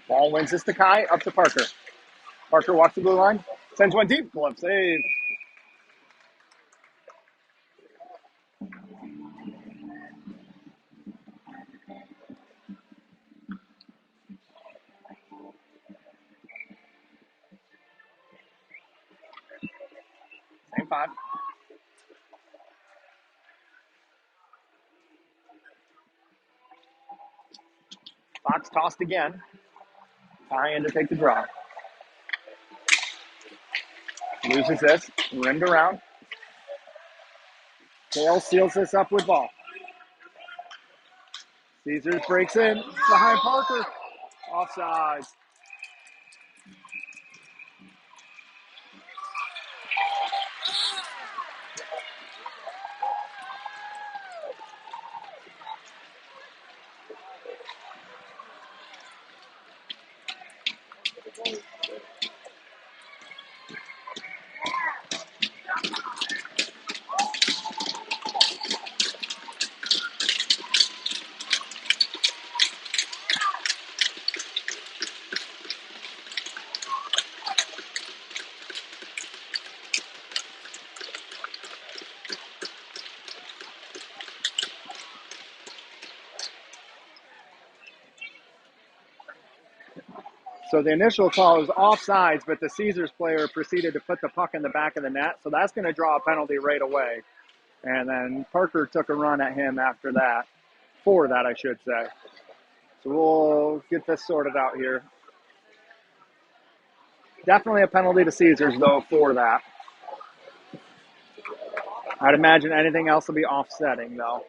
Ball wins this to Kai, up to Parker. Parker walks the blue line, sends one deep, glove save. Same 5. Fox tossed again. Ryan to take the draw. Loses this, rimmed around. Kale seals this up with ball. Caesars breaks in behind Parker. Offside. So the initial call was offsides, but the Caesars player proceeded to put the puck in the back of the net. So that's going to draw a penalty right away. And then Parker took a run at him after that, for that, I should say. So we'll get this sorted out here. Definitely a penalty to Caesars, though, for that. I'd imagine anything else will be offsetting, though.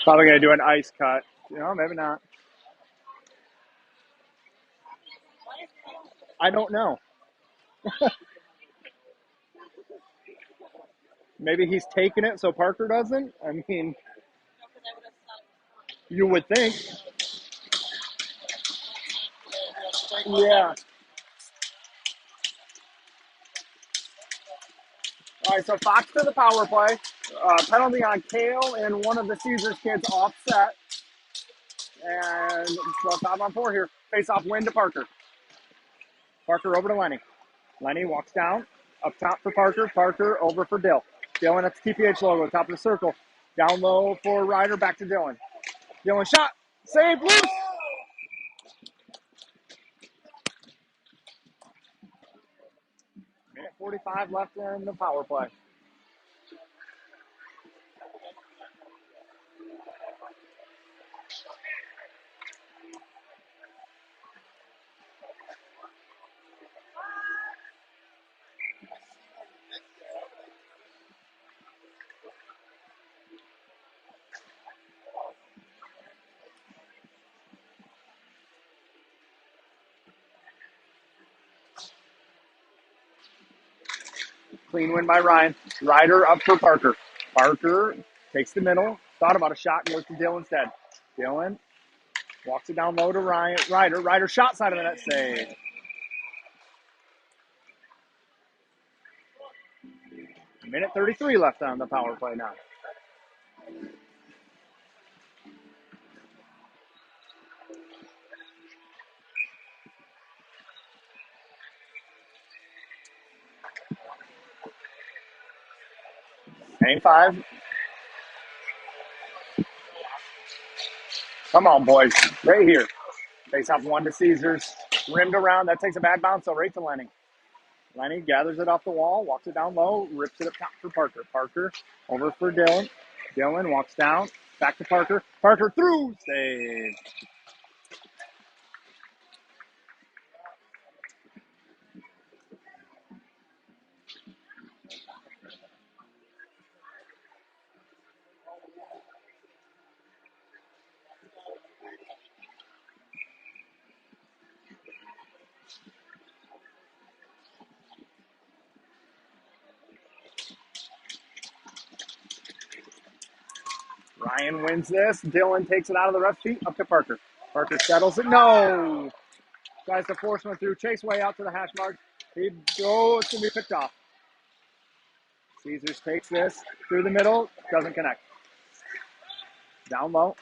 Probably going to do an ice cut. Maybe not. I don't know. Maybe he's taking it so Parker doesn't. I mean, you would think. Yeah. All right, so Fox to the power play. Penalty on Kale and one of the Caesars kids offset. And well, 5-on-4 here. Face off win to Parker. Parker over to Lenny. Lenny walks down. Up top for Parker. Parker over for Dill. Dylan at the TPH logo, top of the circle. Down low for Ryder, back to Dylan. Dylan shot. Save, loose. Minute 45 left in the power play. Clean win by Ryan. Ryder up for Parker. Parker takes the middle. Thought about a shot, goes to Dylan instead. Dylan walks it down low to Ryan. Ryder shot side of the net, save. Minute 33 left on the power play now. Game 5. Come on, boys. Right here. Face off one to Caesars. Rimmed around. That takes a bad bounce, so right to Lenny. Lenny gathers it off the wall, walks it down low, rips it up top for Parker. Parker over for Dylan. Dylan walks down, back to Parker. Parker through, save. Ryan wins this. Dylan takes it out of the ref's feet, up to Parker. Parker settles it. No! Tries to force one through. Chase way out to the hash mark. It's going to be picked off. Caesars takes this through the middle. Doesn't connect. Down low.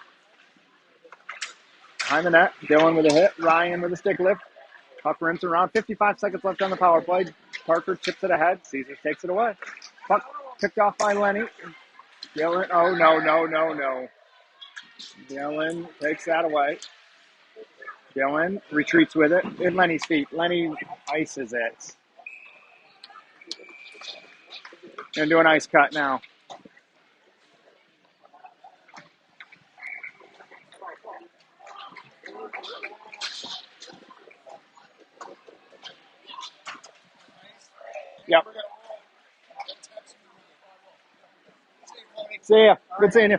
Behind the net. Dylan with a hit. Ryan with a stick lift. Puck rims around. 55 seconds left on the power play. Parker chips it ahead. Caesars takes it away. Puck picked off by Lenny. Dylan. Oh, no. Dylan takes that away. Dylan retreats with it in Lenny's feet. Lenny ices it. Gonna do an ice cut now. Yep. See ya. Good seeing you.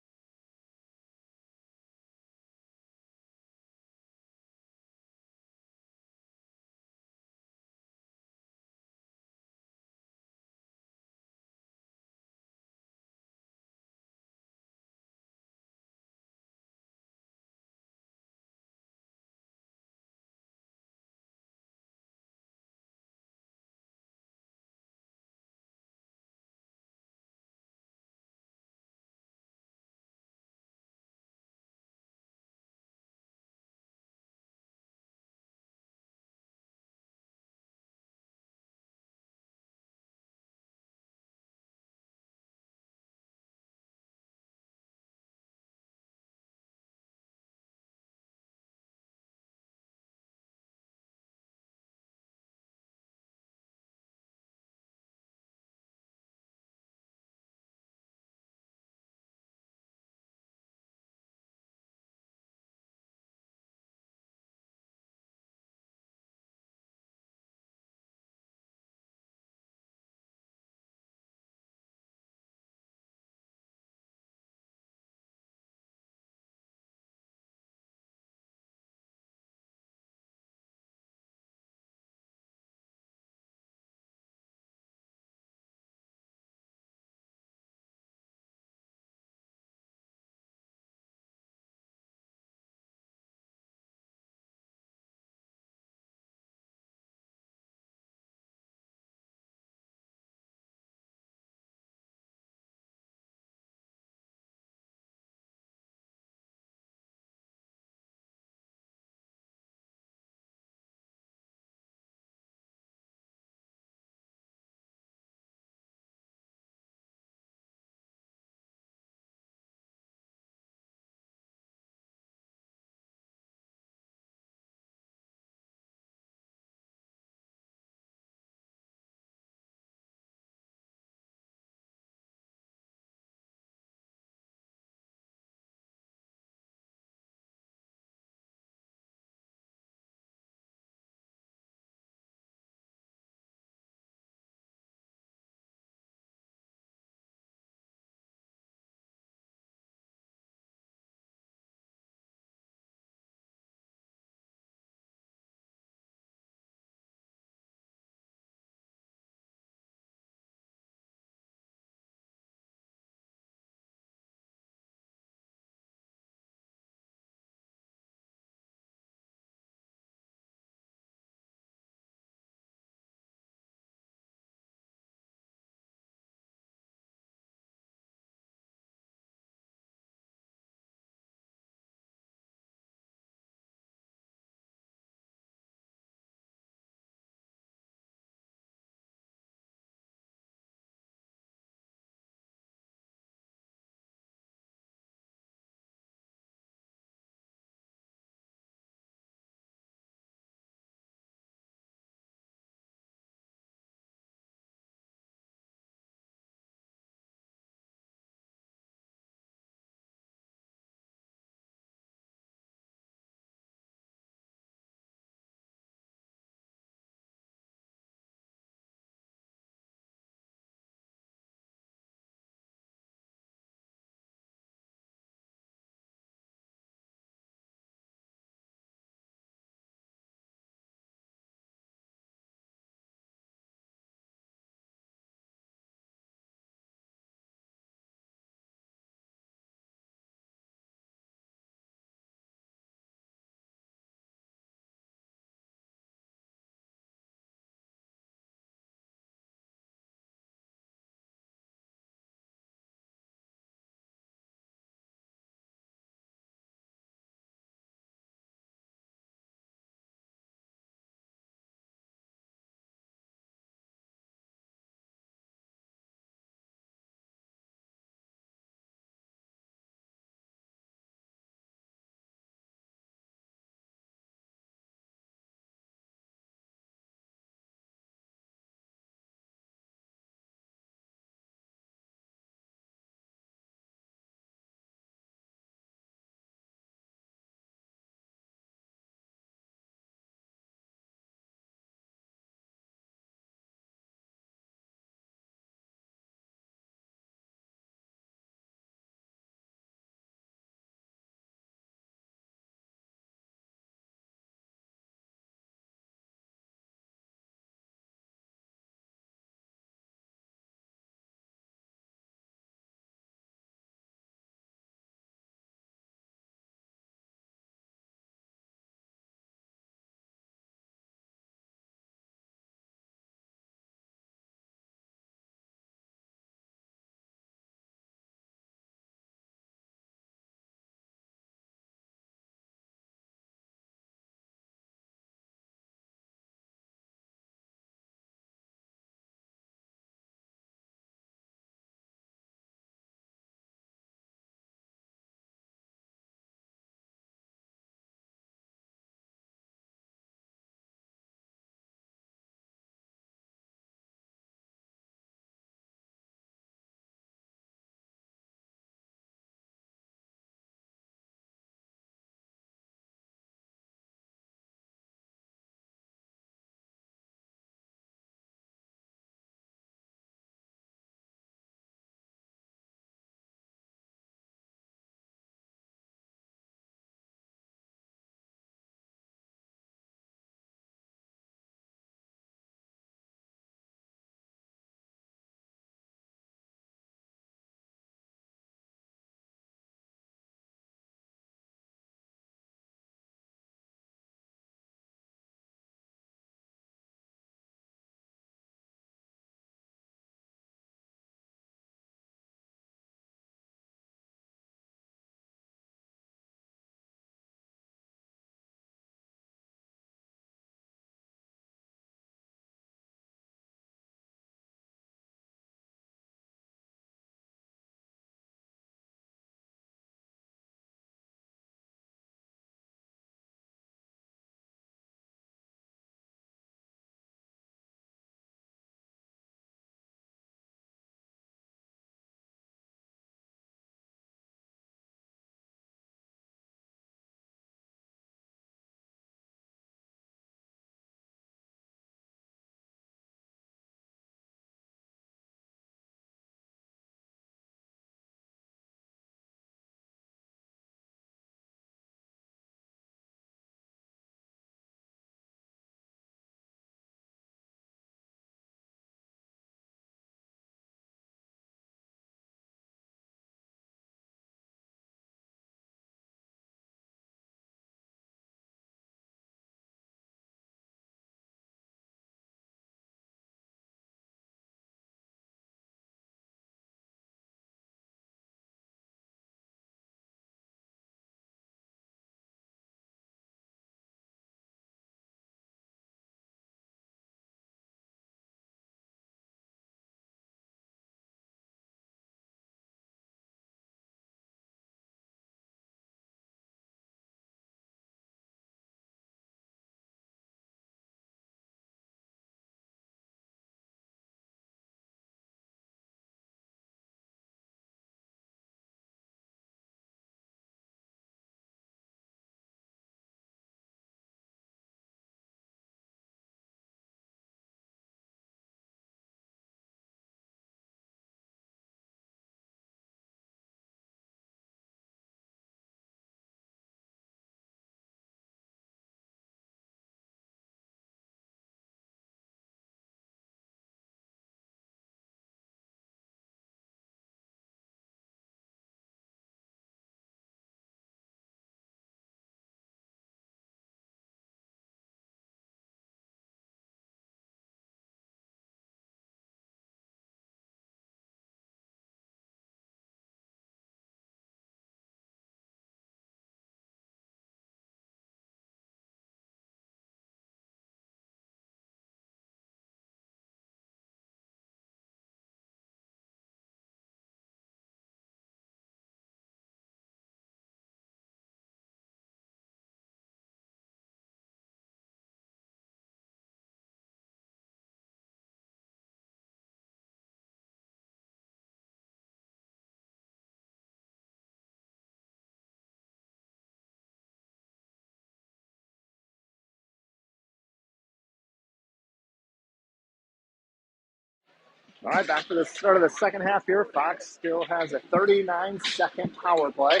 All right, back to the start of the second half here. Fox still has a 39-second power play.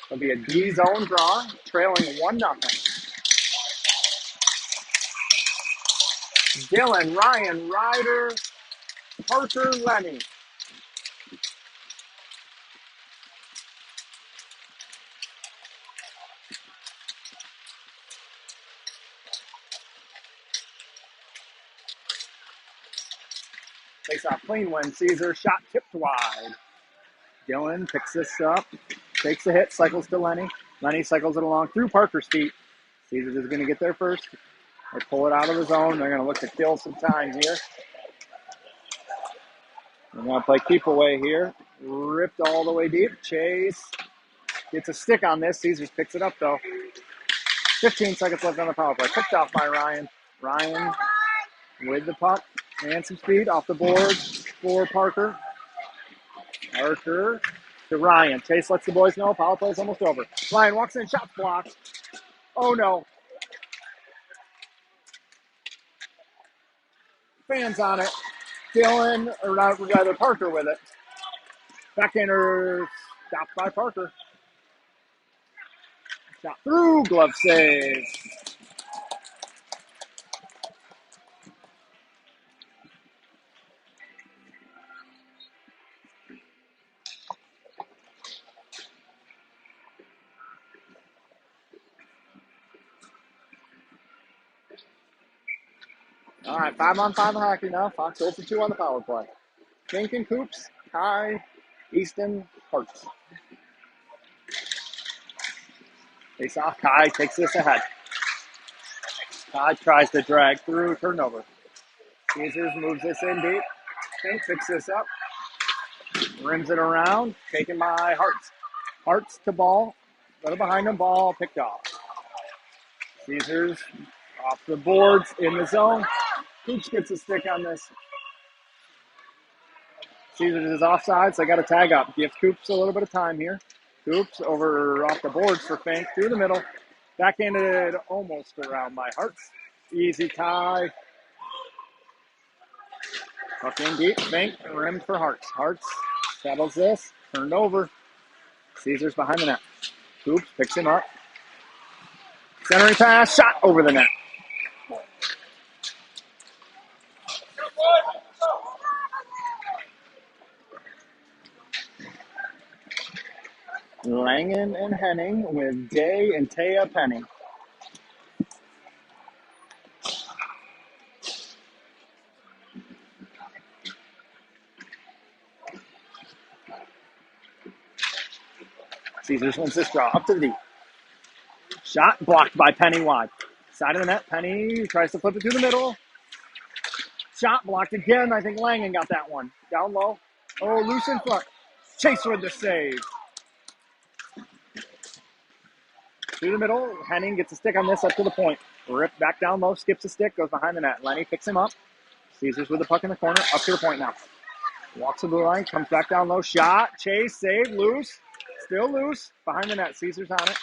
It'll be a D-zone draw, trailing 1-0. Dylan, Ryan, Ryder, Parker, Lenny. Takes off clean win. Caesar shot tipped wide. Dylan picks this up, takes a hit, cycles to Lenny. Lenny cycles it along through Parker's feet. Caesars is going to get there first. They pull it out of the zone. They're going to look to kill some time here. They're going to play keep away here. Ripped all the way deep. Chase gets a stick on this. Caesars picks it up, though. 15 seconds left on the power play. Picked off by Ryan. Ryan with the puck and some speed off the board for Parker. Parker to Ryan. Chase lets the boys know power play's almost over. Ryan walks in, shot blocked. Oh no. Fans on it. Dylan, or rather Parker with it. Backhander stopped by Parker. Shot through, glove save. All right, 5-on-5 hockey now. Fox 0 for 2 on the power play. Fink and Coops, Kai, Easton, Hartz. Face off, Kai takes this ahead. Kai tries to drag through, turnover. Caesars moves this in deep. Fink picks this up. Rims it around, taken by Hartz. Hartz to ball. Little behind him, ball picked off. Caesars off the boards in the zone. Coops gets a stick on this. Caesars is offside, so they got to tag up. Gives Coops a little bit of time here. Coops over off the boards for Fink through the middle. Backhanded almost around by Hartz. Easy tie. Hook in deep. Fink rimmed for Hartz. Hartz settles this. Turned over. Caesars behind the net. Coops picks him up. Centering pass. Shot over the net. Langen and Henning with Day and Taya Penny. Caesars wins this draw. Up to the deep. Shot blocked by Penny wide. Side of the net. Penny tries to flip it through the middle. Shot blocked again. I think Langen got that one. Down low. Oh, loose in front. Chase with the save. Through the middle. Henning gets a stick on this up to the point. Ripped back down low. Skips a stick. Goes behind the net. Lenny picks him up. Caesars with the puck in the corner. Up to the point now. Walks the blue line. Comes back down low. Shot. Chase. Save. Loose. Still loose. Behind the net. Caesars on it.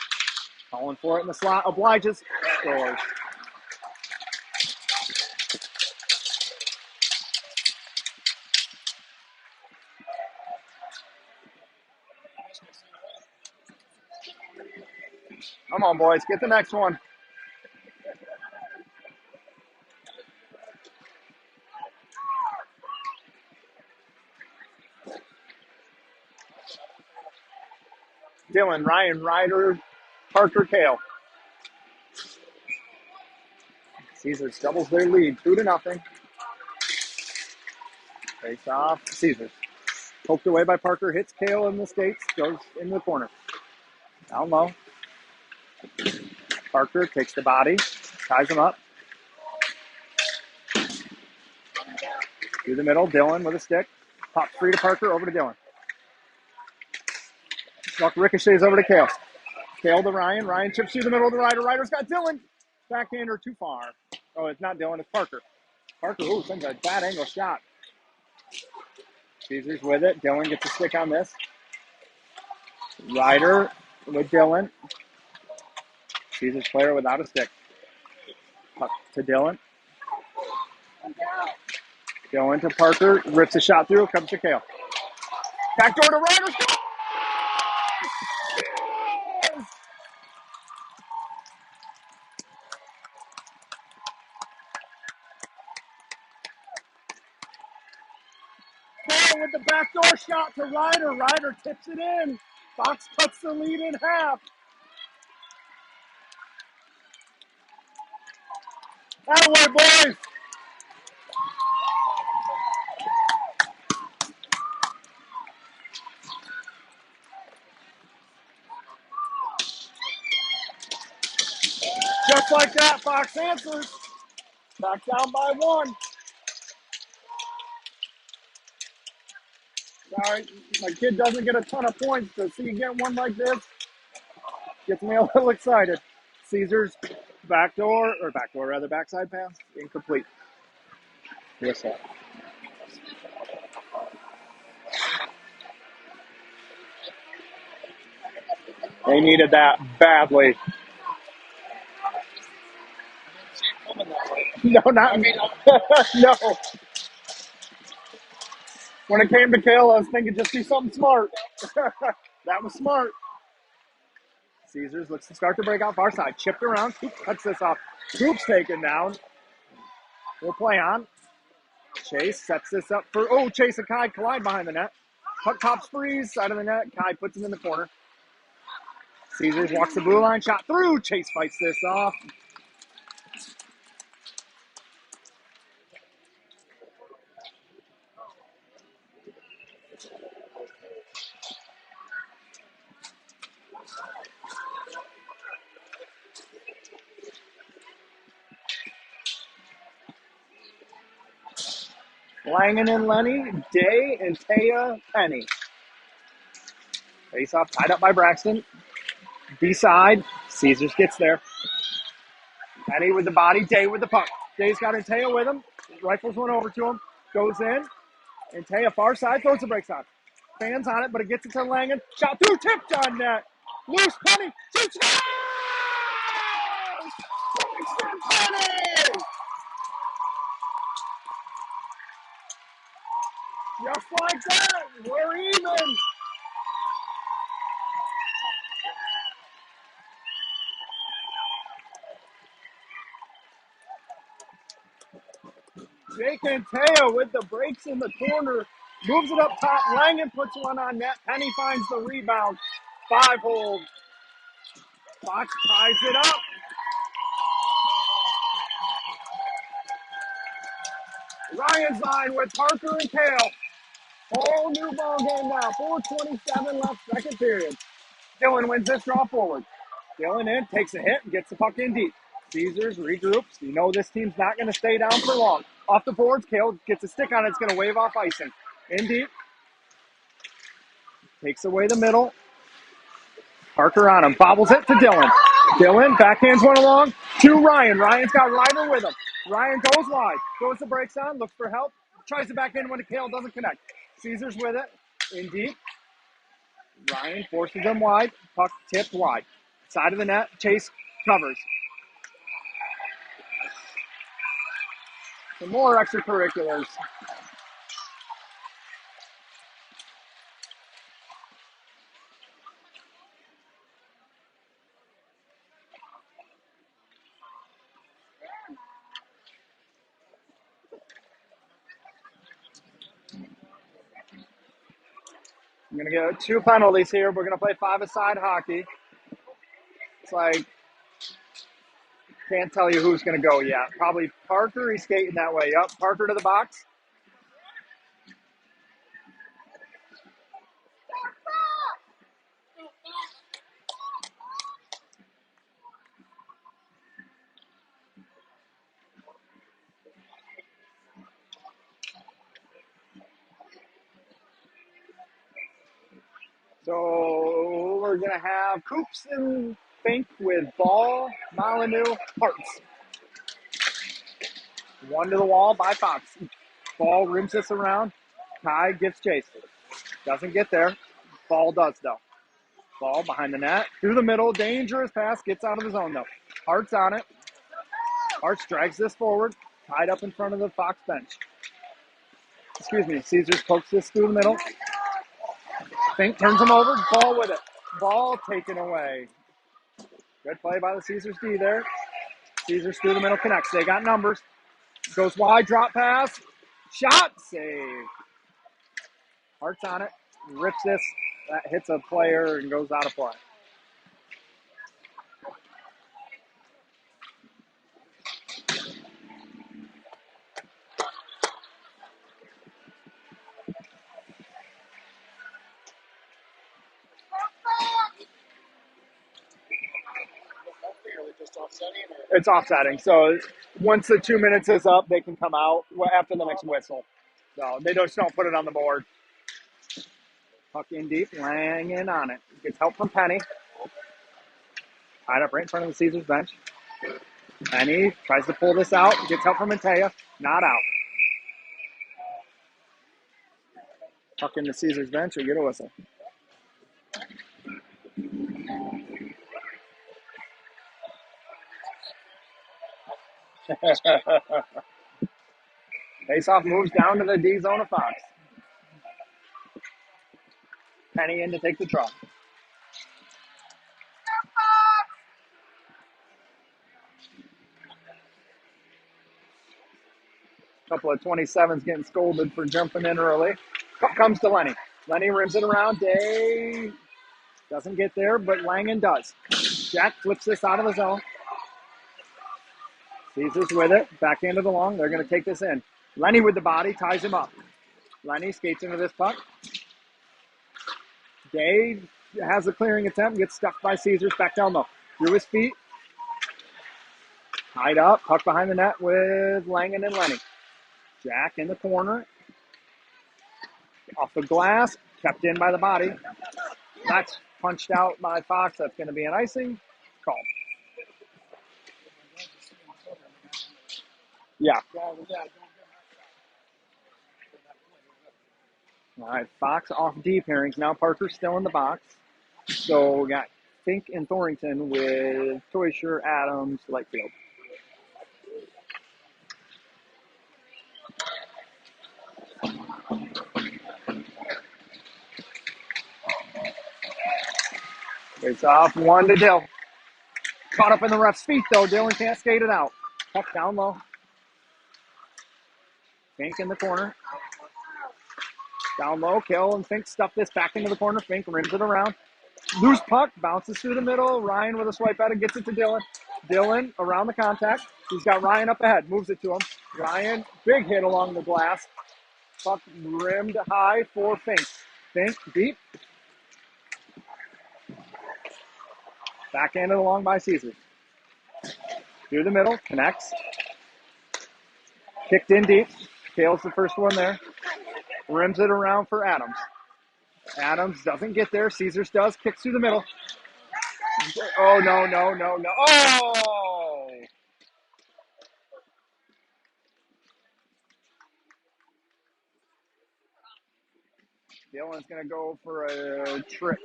Calling for it in the slot. Obliges. Scores. Come on, boys. Get the next one. Dylan, Ryan, Ryder, Parker, Kale. Caesars doubles their lead, 2-0. Face off, Caesars. Poked away by Parker, hits Kale in the skates, goes into the corner. Down low. Parker takes the body, ties him up. Through the middle, Dylan with a stick. Pops free to Parker, over to Dylan. Buck ricochets over to Kale. Kale to Ryan. Ryan chips through the middle of the Ryder. Ryder's got Dylan. Backhander too far. Oh, it's not Dylan, it's Parker. Parker, sends a bad angle shot. Caesars with it. Dylan gets a stick on this. Ryder with Dylan. Caesars player without a stick. Puck to Dylan. Going to Parker, rips a shot through, comes to Kale. Backdoor to Ryder. Kale with the backdoor shot to Ryder. Ryder tips it in. Fox cuts the lead in half. That way, boys. Just like that, Fox answers. Back down by one. Sorry, my kid doesn't get a ton of points, so see you get one like this, gets me a little excited. Caesars backside pass, incomplete. Whistle. They needed that badly. No, not no. When it came to Kale, I was thinking just do something smart. That was smart. Caesars looks to start to break out far side. Chipped around. Coop cuts this off. Coop's taken down. We'll play on. Chase sets this up for, Chase and Kai collide behind the net. Puck tops freeze, side of the net. Kai puts him in the corner. Caesars walks the blue line, shot through. Chase fights this off. Langen and Lenny, Day and Taya, Penny. Face off, tied up by Braxton. B-side, Caesars gets there. Penny with the body, Day with the puck. Day's got Taya with him. Rifles one over to him. Goes in. And Taya far side, throws the brakes on. Fans on it, but it gets it to Langen. Shot through, tipped on net. Loose Penny. Shoots. Penny! Just like that, we're even. Jake and Taya with the breaks in the corner. Moves it up top. Langen puts one on net. Penny finds the rebound. 5-hold. Fox ties it up. Ryan's line with Parker and Kale. Whole new ball game now. 4:27 left, second period. Dylan wins this draw forward. Dylan in, takes a hit, and gets the puck in deep. Caesars regroups. You know this team's not going to stay down for long. Off the boards, Kale gets a stick on it. It's going to wave off icing. In deep. Takes away the middle. Parker on him. Bobbles it to Dylan. Dylan backhands one along to Ryan. Ryan's got Ryder with him. Ryan goes wide. Goes the brakes on. Looks for help. Tries to back in when Kale doesn't connect. Caesars with it. In deep. Ryan forces him wide. Puck tipped wide. Side of the net. Chase covers. Some more extracurriculars. I'm going to get 2 penalties here. We're going to play 5-a-side hockey. It's like, can't tell you who's going to go yet. Probably Parker. He's skating that way. Up. Parker to the box. So we're going to have Coops and Fink with Ball, Molyneux, Hearts. One to the wall by Fox. Ball rims this around. Kai gives chase. Doesn't get there. Ball does, though. Ball behind the net. Through the middle. Dangerous pass. Gets out of the zone, though. Hart's on it. Hart's drags this forward. Tied up in front of the Fox bench. Excuse me. Caesars pokes this through the middle. Fink turns him over. Ball with it. Ball taken away. Good play by the Caesars D there. Caesars through the middle connects. They got numbers. Goes wide, drop pass. Shot, save. Hearts on it. Rips this. That hits a player and goes out of play. It's offsetting. So once the 2 minutes is up, they can come out after the next whistle. So they just don't put it on the board. Puck in deep, laying in on it. Gets help from Penny. Tied up right in front of the Caesars bench. Penny tries to pull this out. Gets help from Matea. Not out. Puck in the Caesars bench or get a whistle. Face-off moves down to the D zone of Fox. Penny in to take the draw. Couple of 27s getting scolded for jumping in early. Puck comes to Lenny. Lenny rims it around. Day doesn't get there, but Langen does. Jack flips this out of the zone. Caesars with it. Back into the long. They're going to take this in. Lenny with the body ties him up. Lenny skates into this puck. Day has a clearing attempt. Gets stuck by Caesars. Back down low. Through his feet. Tied up. Puck behind the net with Langen and Lenny. Jack in the corner. Off the glass. Kept in by the body. That's punched out by Fox. That's going to be an icing. Call. Yeah. All right. Fox off D pairings. Now Parker's still in the box. So we got Fink and Thornton with Toysher, Adams, Lightfield. It's off 1 to Dill. Caught up in the ref's feet, though. Dylan can't skate it out. Puck down low. Fink in the corner. Down low. Kill and Fink stuff this back into the corner. Fink rims it around. Loose puck. Bounces through the middle. Ryan with a swipe at it. Gets it to Dylan. Dylan around the contact. He's got Ryan up ahead. Moves it to him. Ryan, big hit along the glass. Puck rimmed high for Fink. Fink deep. Backhanded along by Caesars. Through the middle, connects. Kicked in deep. Kale's the first one there. Rims it around for Adams. Adams doesn't get there. Caesars does. Kicks through the middle. Oh, no. Oh! Dylan's going to go for a trip.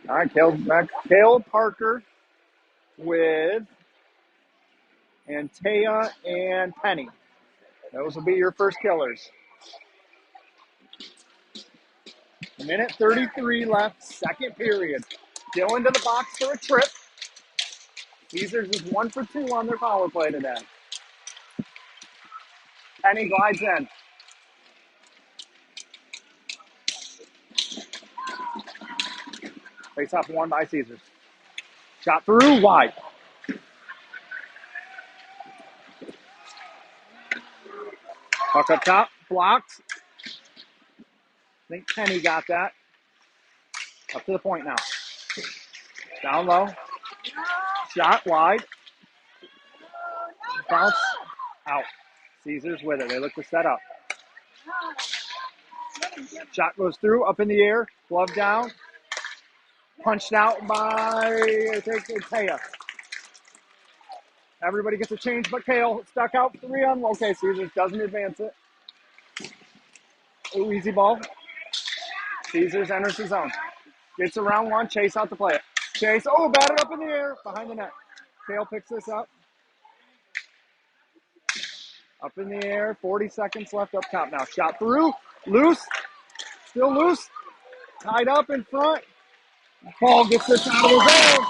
All right, Kale's back. Kale Parker with Antea and Penny. Those will be your first killers. 1:33 left, second period. Dylan to the box for a trip. Caesars is 1 for 2 on their power play today. Penny glides in. Face off won by Caesars. Shot through, wide. Puck up top, blocked. I think Penny got that. Up to the point now. Down low. Shot wide. Bounce out. Caesars with it. They look to set up. Shot goes through, up in the air. Glove down. Punched out by, I think, Taya. Everybody gets a change but Kale. Stuck out 3 on. Okay, Caesars doesn't advance it. Ooh, easy ball. Caesars enters the zone. Gets around 1. Chase out to play it. Chase. Oh, batted up in the air. Behind the net. Kale picks this up. Up in the air. 40 seconds left up top now. Shot through. Loose. Still loose. Tied up in front. Paul gets this out of his own.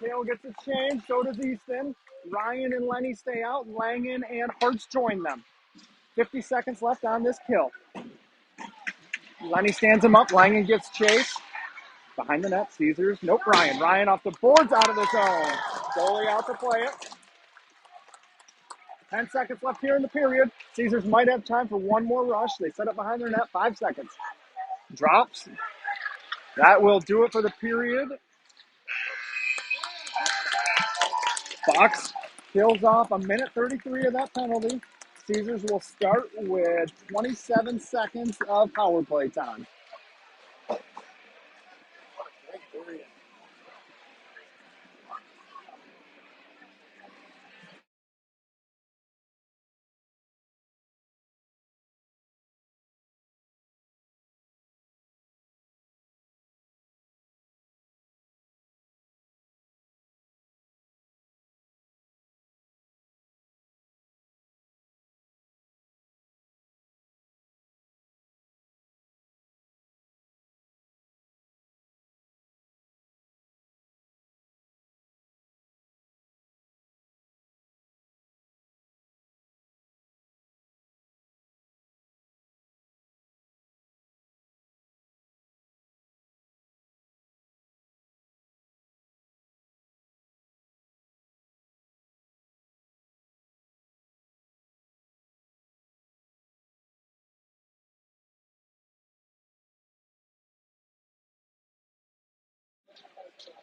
Kale gets a change. So does Easton. Ryan and Lenny stay out. Langen and Hartz join them. 50 seconds left on this kill. Lenny stands him up. Langen gets chased. Behind the net, Caesars. Nope, Ryan. Ryan off the boards, out of the zone. Goalie out to play it. 10 seconds left here in the period. Caesars might have time for one more rush. They set up behind their net. 5 seconds. Drops. That will do it for the period. Fox kills off a minute 33 of that penalty. Caesars will start with 27 seconds of power play time.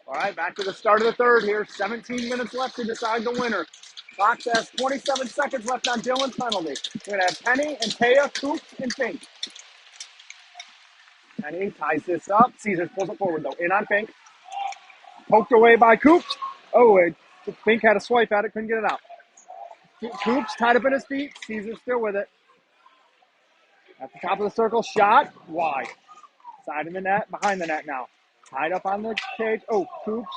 All right, back to the start of the third here. 17 minutes left to decide the winner. Fox has 27 seconds left on Dylan's penalty. We're going to have Penny and Taya, Coops, and Fink. Penny ties this up. Caesars pulls it forward, though. In on Fink. Poked away by Coops. Oh, Fink had a swipe at it, couldn't get it out. Coops tied up in his feet. Caesars still with it. At the top of the circle, shot. Wide. Side of the net, behind the net now. Tied up on the cage. Oh, Coops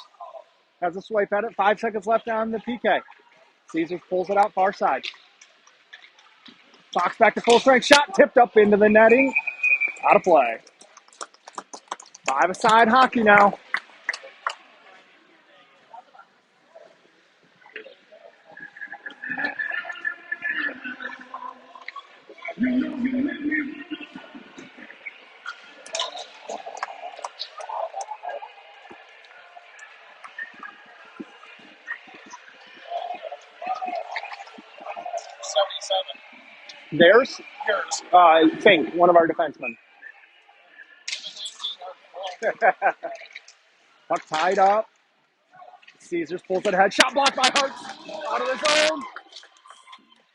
has a swipe at it. 5 seconds left on the PK. Caesars pulls it out far side. Fox back to full strength. Shot tipped up into the netting. Out of play. 5-a-side hockey now. Theirs? Fink, one of our defensemen. Puck tied up. Caesars pulls it ahead. Shot blocked by Hartz. Out of the zone.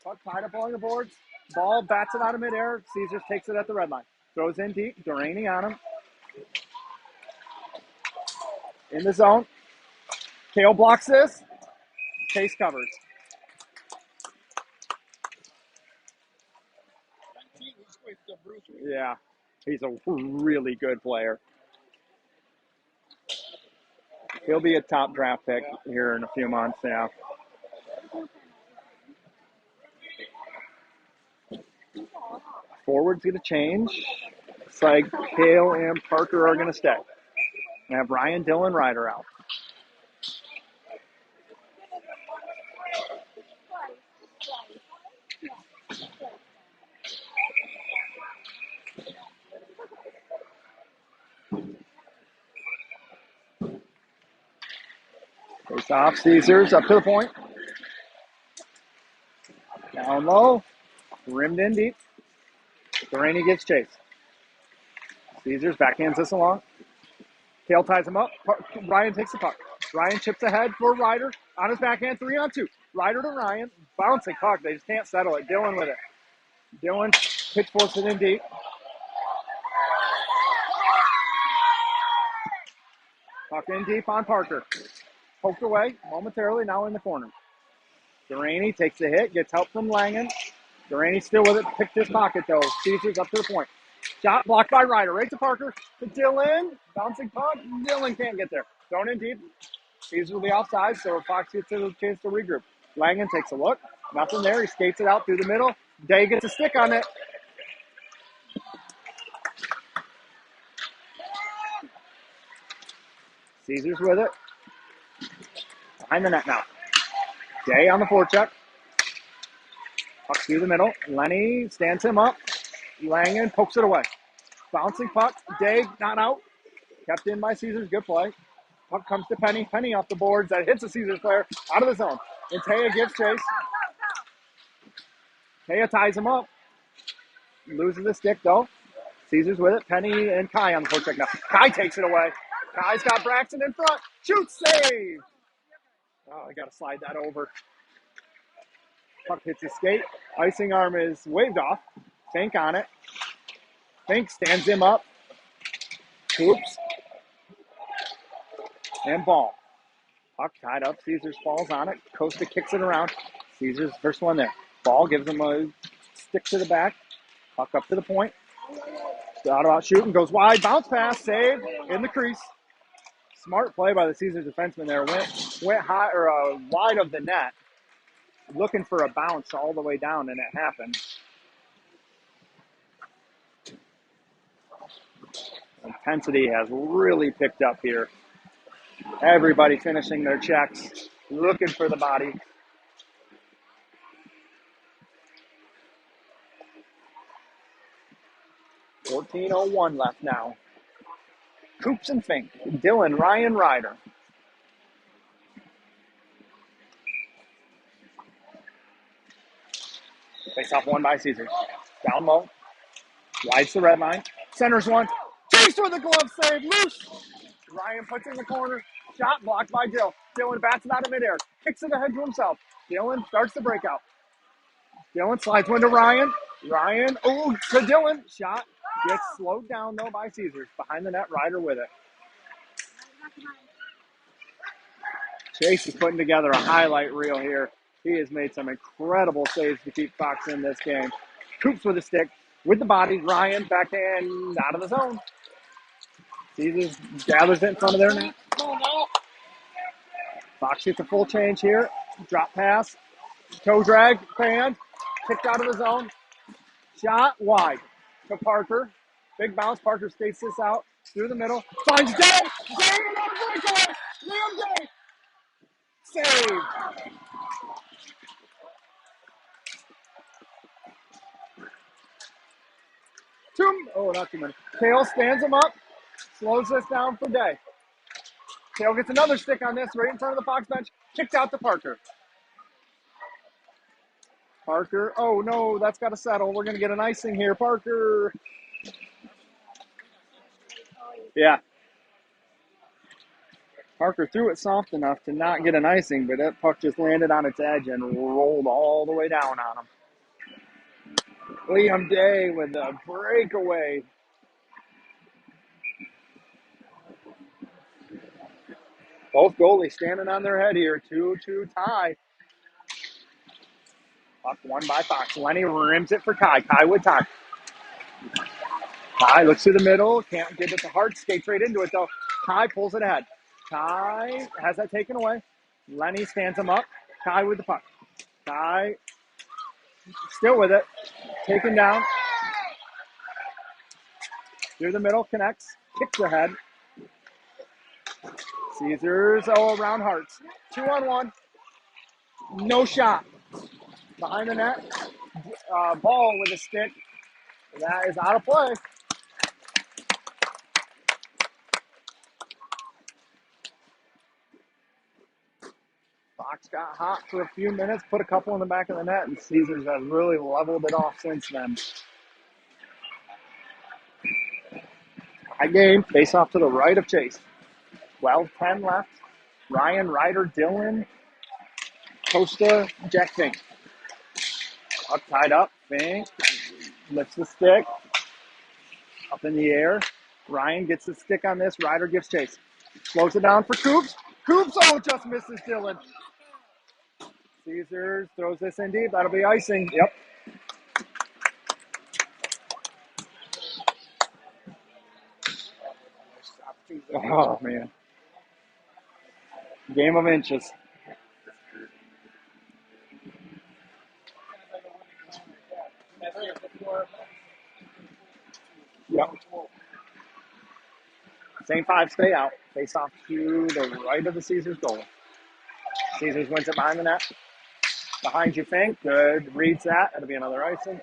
Puck tied up along the boards. Ball bats it out of midair. Caesars takes it at the red line. Throws in deep. Duraney on him. In the zone. Kale blocks this. Chase covers. Yeah, he's a really good player. He'll be a top draft pick here in a few months, yeah. Forward's going to change. Looks like Kale and Parker are going to stay. We have Ryan, Dylan, Ryder out. Face off, Caesars up to the point. Down low. Rimmed in deep. Duraney gets chased. Caesars backhands this along. Kale ties him up. Ryan takes the puck. Ryan chips ahead for Ryder. On his backhand, 3-on-2. Ryder to Ryan. Bouncing puck. They just can't settle it. Dylan with it. Dylan pitch forces it in deep. Puck in deep on Parker. Poked away momentarily, now in the corner. Duraney takes the hit, gets help from Langen. Duraney still with it, picked his pocket though. Caesars up to the point. Shot blocked by Ryder, right to Parker, to Dylan. Bouncing puck, Dylan can't get there. Thrown in deep. Caesars will be offside, so Fox gets a chance to regroup. Langen takes a look. Nothing there. He skates it out through the middle. Day gets a stick on it. Caesars with it. Behind the net now. Day on the forecheck. Puck through the middle. Lenny stands him up. Langen pokes it away. Bouncing puck. Day not out. Kept in by Caesars. Good play. Puck comes to Penny. Penny off the boards. That hits a Caesars player out of the zone. And Taya gives chase. Taya ties him up. Loses the stick though. Caesars with it. Penny and Kai on the forecheck now. Kai takes it away. Kai's got Braxton in front. Shoot, save. Oh, I got to slide that over. Puck hits his skate. Icing arm is waved off. Fink on it. Fink stands him up. Oops. And ball. Puck tied up. Caesars falls on it. Costa kicks it around. Caesars first one there. Ball gives him a stick to the back. Puck up to the point. Thought about shooting. Goes wide. Bounce pass. Save in the crease. Smart play by the Caesars defenseman there. Went high or wide of the net. Looking for a bounce all the way down, and it happened. Intensity has really picked up here. Everybody finishing their checks, looking for the body. .14:01 left now. Coops and Fink. Dylan, Ryan, Ryder. Face off one by Caesars. Down low. Wides the red line. Centers one. Chase with a glove save. Loose. Ryan puts it in the corner. Shot blocked by Dill. Dylan bats it out of midair. Kicks it ahead to himself. Dylan starts the breakout. Dylan slides one to Ryan. Ryan, to Dylan. Shot gets slowed down, though, by Caesars. Behind the net, Ryder with it. Chase is putting together a highlight reel here. He has made some incredible saves to keep Fox in this game. Coops with a stick. With the body, Ryan, backhand, out of the zone. Caesars gathers it in front of their net. Fox gets a full change here. Drop pass. Toe drag, fan. Kicked out of the zone. Shot wide to Parker. Big bounce. Parker skates this out through the middle. Finds Day. Day on breakaway. Liam Day. Save. Not too many. Kale stands him up. Slows this down for Day. Kale gets another stick on this right in front of the Fox bench. Kicked out to Parker. Parker. Oh, no, that's got to settle. We're going to get an icing here. Parker. Yeah. Parker threw it soft enough to not get an icing, but that puck just landed on its edge and rolled all the way down on him. Liam Day with a breakaway. Both goalies standing on their head here. 2-2 tie. Puck won by Fox. Lenny rims it for Kai. Kai with time. Kai looks to the middle. Can't get it to Hart. Skates right into it, though. Kai pulls it ahead. Kai has that taken away. Lenny stands him up. Kai with the puck. Kai still with it. Taken down. Through the middle. Connects. Kicks ahead. Caesars around Hearts. 2-on-1. No shot. Behind the net. Ball with a stick. That is out of play. Fox got hot for a few minutes, put a couple in the back of the net, and Caesars has really leveled it off since then. High game, face off to the right of Chase. 12-10 left. Ryan, Ryder, Dylan, Costa, Jack Fink. Up tied up, Fink lifts the stick. Up in the air. Ryan gets the stick on this. Ryder gives chase. Slows it down for Coops. Coops, just misses Dylan. Caesars throws this in deep. That'll be icing. Yep. Oh, man. Game of inches. Yep. Same five, stay out. Face off to the right of the Caesars goal. Caesars wins it behind the net. Behind you, Fink. Good. Reads that. That'll be another icing.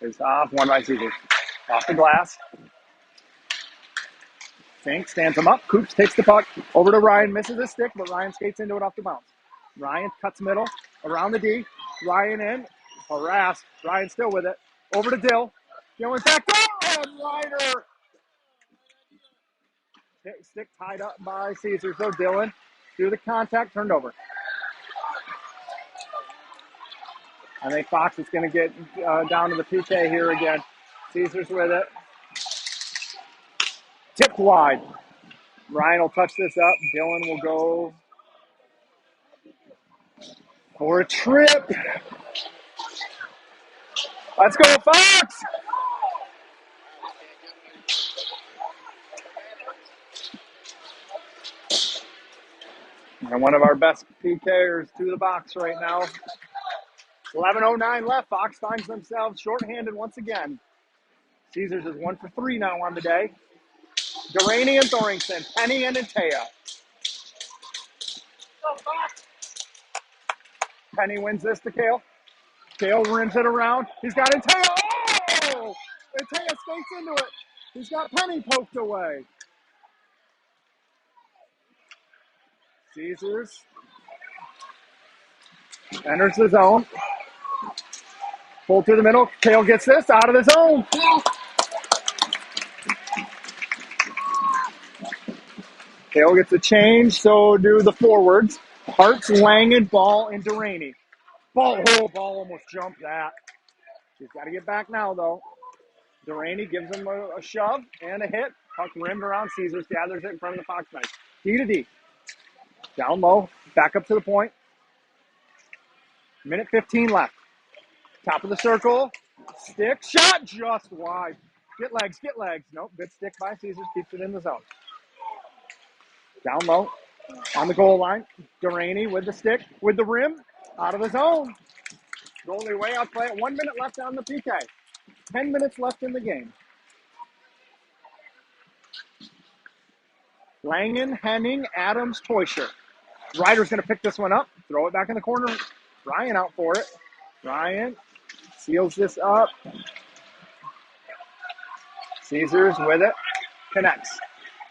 Face off. One by Caesars. Off the glass. Fink stands him up. Coops takes the puck. Over to Ryan. Misses his stick, but Ryan skates into it off the bounce. Ryan cuts middle. Around the D. Ryan in. Harassed. Ryan still with it. Over to Dill. Dill back. Oh, and Ryder. Stick tied up by Caesars. So Dylan through the contact. Turned over. I think Fox is going to get down to the PK here again. Caesars with it. Tipped wide. Ryan will touch this up. Dylan will go for a trip. Let's go, Fox! And one of our best PKers to the box right now. 11:09 left. Fox finds themselves shorthanded once again. Caesars is 1 for 3 now on the day. Delaney and Thorington, Penny and Antea. Penny wins this to Kale. Kale rims it around. He's got Antea. Oh! Antea skates into it. He's got Penny poked away. Caesars enters the zone. Pull through the middle. Kale gets this out of the zone. Kale gets a change, so do the forwards. Hart's, Langen, Ball, and Delaney. Ball almost jumped that. He's got to get back now, though. Delaney gives him a shove and a hit. Puck rimmed around Caesars, gathers it in front of the Fox Knights. D to D. Down low, back up to the point. Minute 15 left. Top of the circle. Stick, shot just wide. Get legs. Nope, good stick by Caesars, keeps it in the zone. Down low, on the goal line. Delaney with the stick, with the rim, out of the zone. Goalie way out play. 1 minute left on the PK. 10 minutes left in the game. Langen, Henning, Adams, Teuscher. Ryder's going to pick this one up, throw it back in the corner. Ryan out for it. Ryan seals this up. Caesars with it. Connects.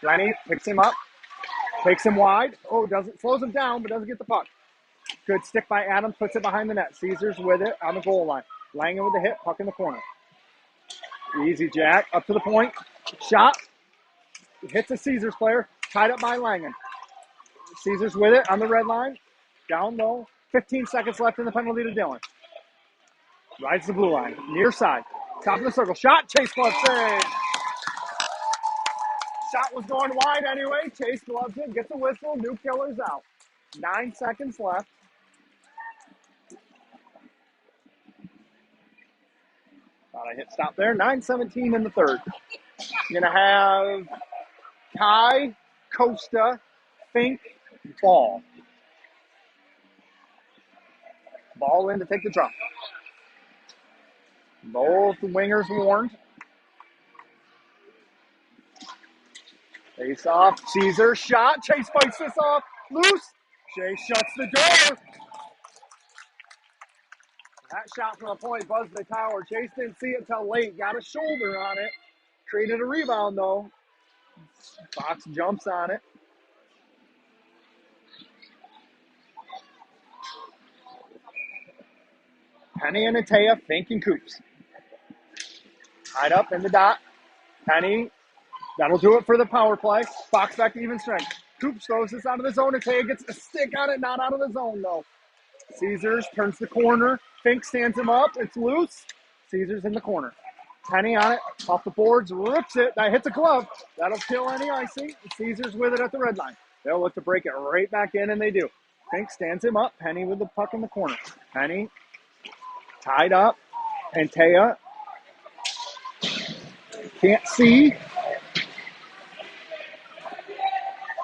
Lenny picks him up. Takes him wide. Oh, slows him down, but doesn't get the puck. Good stick by Adams, puts it behind the net. Caesars with it on the goal line. Langen with the hit, puck in the corner. Easy Jack, up to the point. Shot. Hits a Caesars player, tied up by Langen. Caesars with it on the red line. Down low. 15 seconds left in the penalty to Dylan. Rides the blue line. Near side. Top of the circle. Shot. Chase glove save. Shot was going wide anyway. Chase gloves it. Gets a whistle. New killer's out. 9 seconds left. Thought I hit stop there. 9:17 in the third. You're going to have Kai, Costa, Fink, Ball. Ball in to take the drop. Both wingers warned. Face off. Caesar shot. Chase fights this off. Loose. Chase shuts the door. That shot from the point buzzed the tower. Chase didn't see it till late. Got a shoulder on it. Created a rebound, though. Fox jumps on it. Penny and Antea, Fink and Coops. Tied up in the dot. Penny, that'll do it for the power play. Fox back to even strength. Coops throws this out of the zone. And Taya gets a stick on it. Not out of the zone, though. Caesars turns the corner. Fink stands him up. It's loose. Caesars in the corner. Penny on it. Off the boards. Rips it. That hits a glove. That'll kill any icing. Caesars with it at the red line. They'll look to break it right back in, and they do. Fink stands him up. Penny with the puck in the corner. Penny tied up. And Taya can't see.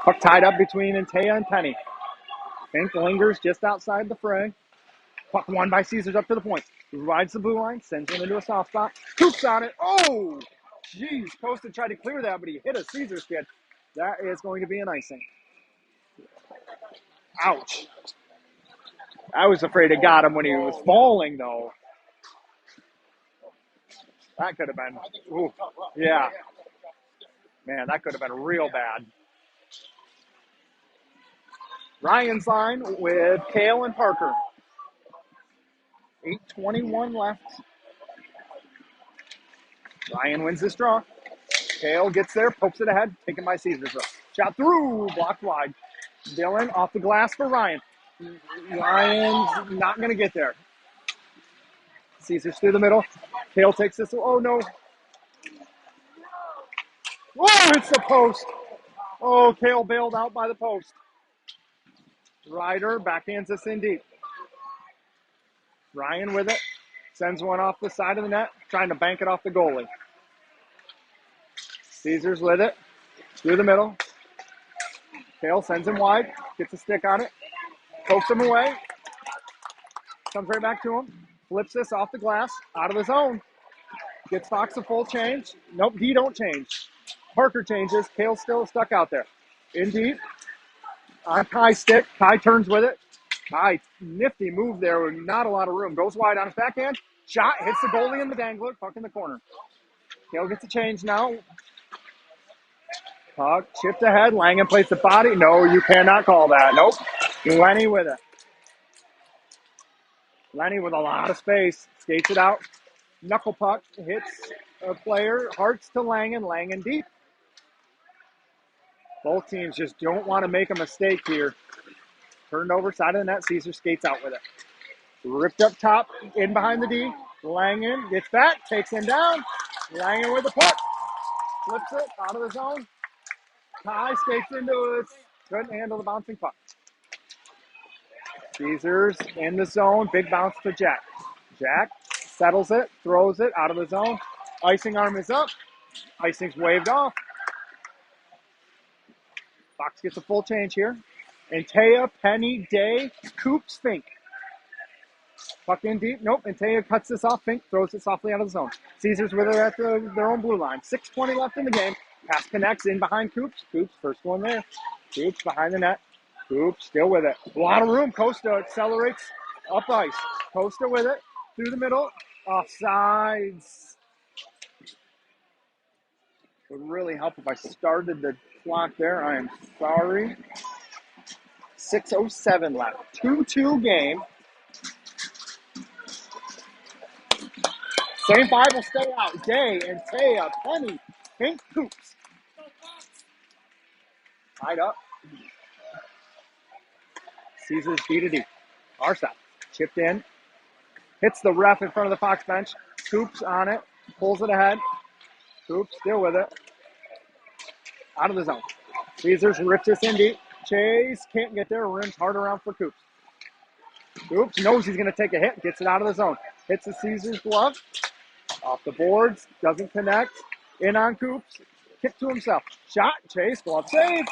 Puck tied up between Taya and Penny. Fink lingers just outside the fray. Puck won by Caesars up to the point. Rides the blue line, sends it into a soft spot. Coops on it. Oh! Jeez, Costa tried to clear that, but he hit a Caesars kid. That is going to be an icing. Ouch. I was afraid it got him when he was falling, though. That could have been. Ooh, yeah. Man, that could have been real bad. Ryan's line with Kale and Parker. 8:21 left. Ryan wins this draw. Kale gets there, pokes it ahead, taken by Caesars. Shot through, blocked wide. Dylan off the glass for Ryan. Ryan's not going to get there. Caesars through the middle. Kale takes this. Oh, no. Oh, it's the post. Oh, Kale bailed out by the post. Ryder backhands this in deep. Ryan with it. Sends one off the side of the net, trying to bank it off the goalie. Caesars with it. Through the middle. Kale sends him wide. Gets a stick on it. Pokes him away. Comes right back to him. Flips this off the glass. Out of the zone. Gets Fox a full change. Nope, he don't change. Parker changes. Kale's still stuck out there. In deep. On Kai's stick. Kai turns with it. Kai, nifty move there with not a lot of room. Goes wide on his backhand. Shot. Hits the goalie in the dangler. Puck in the corner. Kale gets a change now. Puck chipped ahead. Langen plays the body. No, you cannot call that. Nope. Lenny with it. Lenny with a lot of space. Skates it out. Knuckle puck hits a player. Hearts to Langen. Langen deep. Both teams just don't want to make a mistake here. Turned over side of the net. Caesar skates out with it. Ripped up top. In behind the D. Langen gets back. Takes him down. Langen with the puck. Flips it out of the zone. Kai skates into it. Couldn't handle the bouncing puck. Caesars in the zone. Big bounce to Jack. Jack settles it. Throws it out of the zone. Icing arm is up. Icing's waved off. Fox gets a full change here. And Taya, Penny, Day, Coops, Fink. Puck in deep. Nope. And Taya cuts this off. Fink throws it softly out of the zone. Caesars with it at their own blue line. 6:20 left in the game. Pass connects in behind Coops. Coops, first one there. Coops behind the net. Coops still with it. A lot of room. Costa accelerates up ice. Costa with it. Through the middle. Offsides. Would really help if I started the clock there. I am sorry. 6:07 left. 2-2 game. Same five will stay out. Day and Taya, Penny, Fink, Coops. Tied up. Caesars D to D. Our side. Chipped in. Hits the ref in front of the Fox bench. Coops on it. Pulls it ahead. Coops still with it. Out of the zone. Caesars rips this in deep. Chase can't get there. Rims hard around for Coops. Coops knows he's going to take a hit. Gets it out of the zone. Hits the Caesars glove. Off the boards. Doesn't connect. In on Coops. Kick to himself. Shot. Chase. Glove save.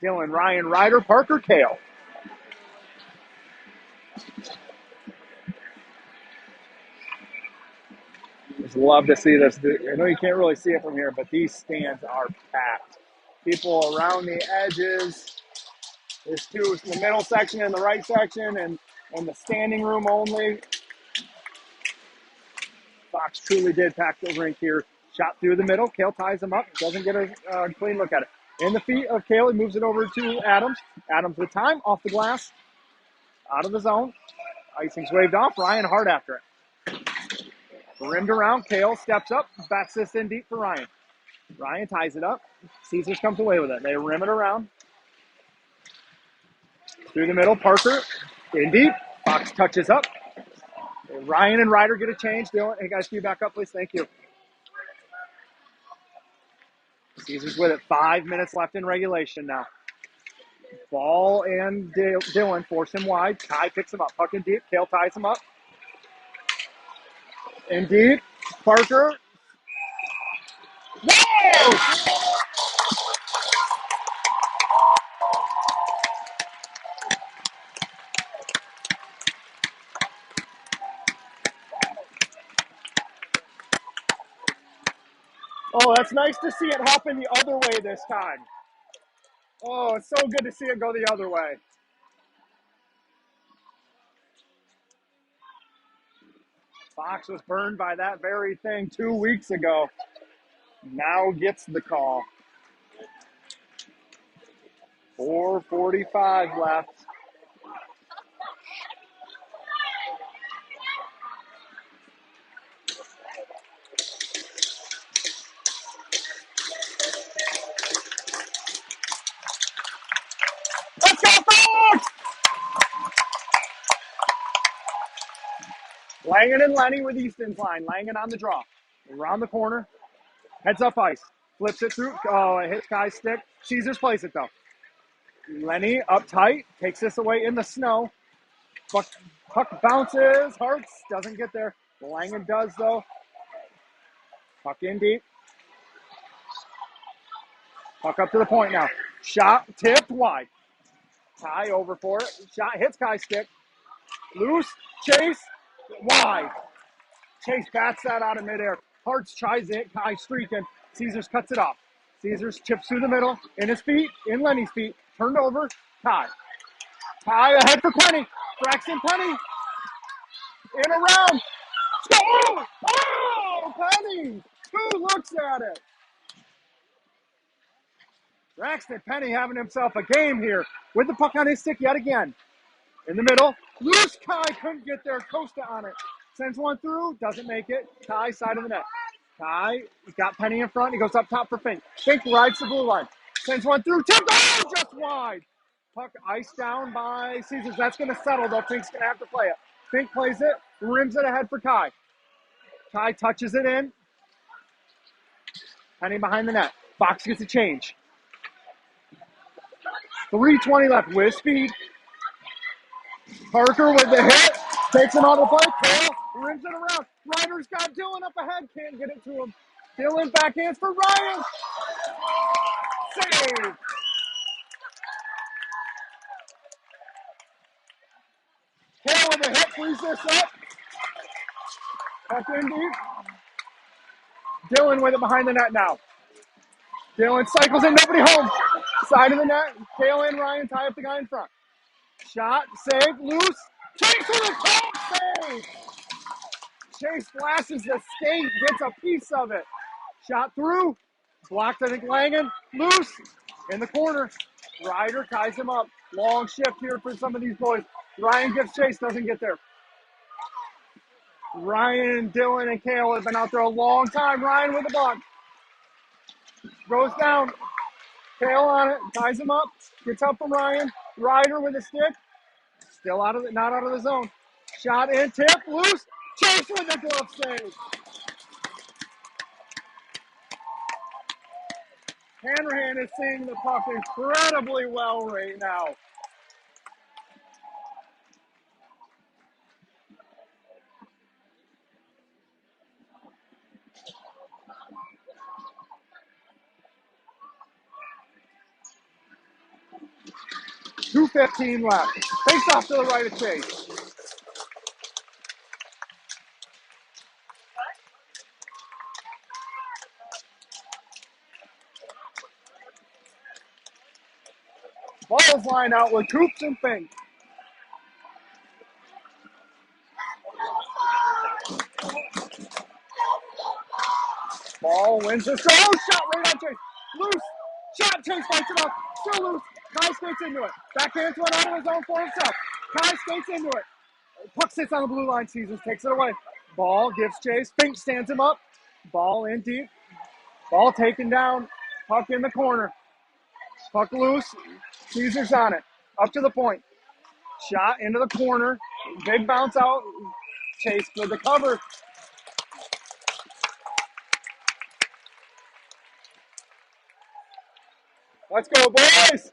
Dylan, Ryan, Ryder, Parker, Kale. Just love to see this. I know you can't really see it from here, but these stands are packed. People around the edges. There's two in the middle section and the right section, and the standing room only. Fox truly did pack the rink here. Shot through the middle. Kale ties him up. Doesn't get a clean look at it. In the feet of Kale, he moves it over to Adams. Adams with time. Off the glass. Out of the zone. Icing's waved off. Ryan hard after it. Rimmed around, Kale steps up, bats this in deep for Ryan. Ryan ties it up. Caesars comes away with it. They rim it around. Through the middle, Parker in deep. Fox touches up. Ryan and Ryder get a change. Dylan, hey guys, can you back up, please? Thank you. Caesars with it. 5 minutes left in regulation now. Ball and Dylan force him wide. Kai picks him up. Puck in deep. Kale ties him up. In deep. Parker. Whoa! Oh, that's nice to see it happen the other way this time. Oh, it's so good to see it go the other way. Fox was burned by that very thing 2 weeks ago. Now gets the call. 4:45 left. Let's go, Fox! Langen and Lenny with Easton's line. Langen on the draw. Around the corner. Heads up ice. Flips it through. Oh, it hits Kai's stick. Caesars plays it, though. Lenny up tight. Takes this away in the snow. Puck bounces. Hartz doesn't get there. Langen does, though. Puck in deep. Puck up to the point now. Shot tipped wide. Kai over for it. Shot hits Kai's stick. Loose. Chase. Wide. Chase bats that out of midair. Hartz tries it. Kai streaking. Caesars cuts it off. Caesars chips through the middle. In his feet. In Lenny's feet. Turned over. Kai. Kai ahead for Penny. Braxton Penny. In around. Oh! Oh! Penny! Who looks at it? Braxton Penny having himself a game here with the puck on his stick yet again. In the middle. Loose. Kai couldn't get there. Costa on it. Sends one through. Doesn't make it. Kai side of the net. Kai got Penny in front. He goes up top for Fink. Fink rides the blue line. Sends one through. Tipped. Oh, just wide. Puck iced down by Caesars. That's going to settle, though. Fink's going to have to play it. Fink plays it. Rims it ahead for Kai. Kai touches it in. Penny behind the net. Fox gets a change. 3:20 left with speed. Parker with the hit. Takes him out of the play. Kale rims it around. Ryder's got Dylan up ahead. Can't get it to him. Dylan backhands for Ryan. Save. Kale with the hit. Frees this up. Puck in deep. Dylan with it behind the net now. Dylan cycles in. Nobody home. Side of the net. Kale and Ryan tie up the guy in front. Shot. Save. Loose. Chase with a top save. Chase flashes the skate. Gets a piece of it. Shot through. Blocked, I think, Langen. Loose. In the corner. Ryder ties him up. Long shift here for some of these boys. Ryan gives chase. Doesn't get there. Ryan, Dylan, and Kale have been out there a long time. Ryan with the block. Goes down. Kale on it. Ties him up. Gets up from Ryan. Ryder with a stick. Still out of it. Not out of the zone. Shot in. Tip. Loose. Chase with the glove save. Hanrahan is seeing the puck incredibly well right now. .2:15 left. Face off to the right of Chase. Ball's lined out with Coops and Fink. Ball wins the throw. Shot right on Chase. Loose. Shot. Chase fights it off. Still loose. Kai skates into it. Backhands one out of his own for himself. Kai skates into it. Puck sits on the blue line. Caesars takes it away. Ball gives chase. Fink stands him up. Ball in deep. Ball taken down. Puck in the corner. Puck loose. Caesar's on it. Up to the point. Shot into the corner. Big bounce out. Chase for the cover. Let's go, boys.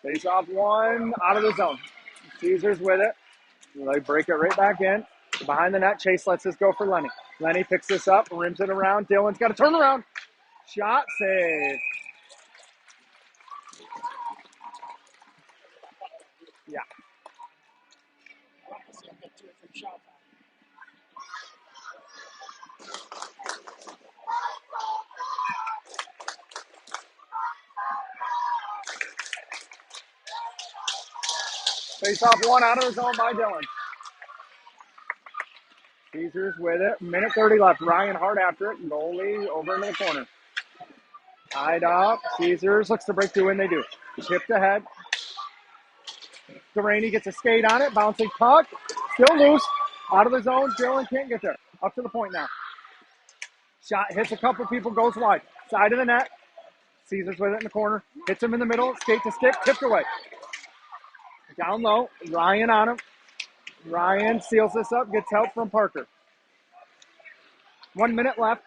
Face off one out of the zone. Caesar's with it. They break it right back in. Behind the net, Chase lets this go for Lenny. Lenny picks this up, rims it around. Dylan's got a turnaround. Shot save. Yeah. Face off one out of the zone by Dylan. Caesars with it. Minute 30 left. Ryan hard after it. Goalie over into the corner. Tied up. Caesars looks to break through, and they do. Chipped ahead. Delaney gets a skate on it. Bouncing puck. Still loose. Out of the zone. Dylan can't get there. Up to the point now. Shot hits a couple people. Goes wide. Side of the net. Caesars with it in the corner. Hits him in the middle. Skate to stick. Tipped away. Down low. Ryan on him. Ryan seals this up. Gets help from Parker. 1 minute left.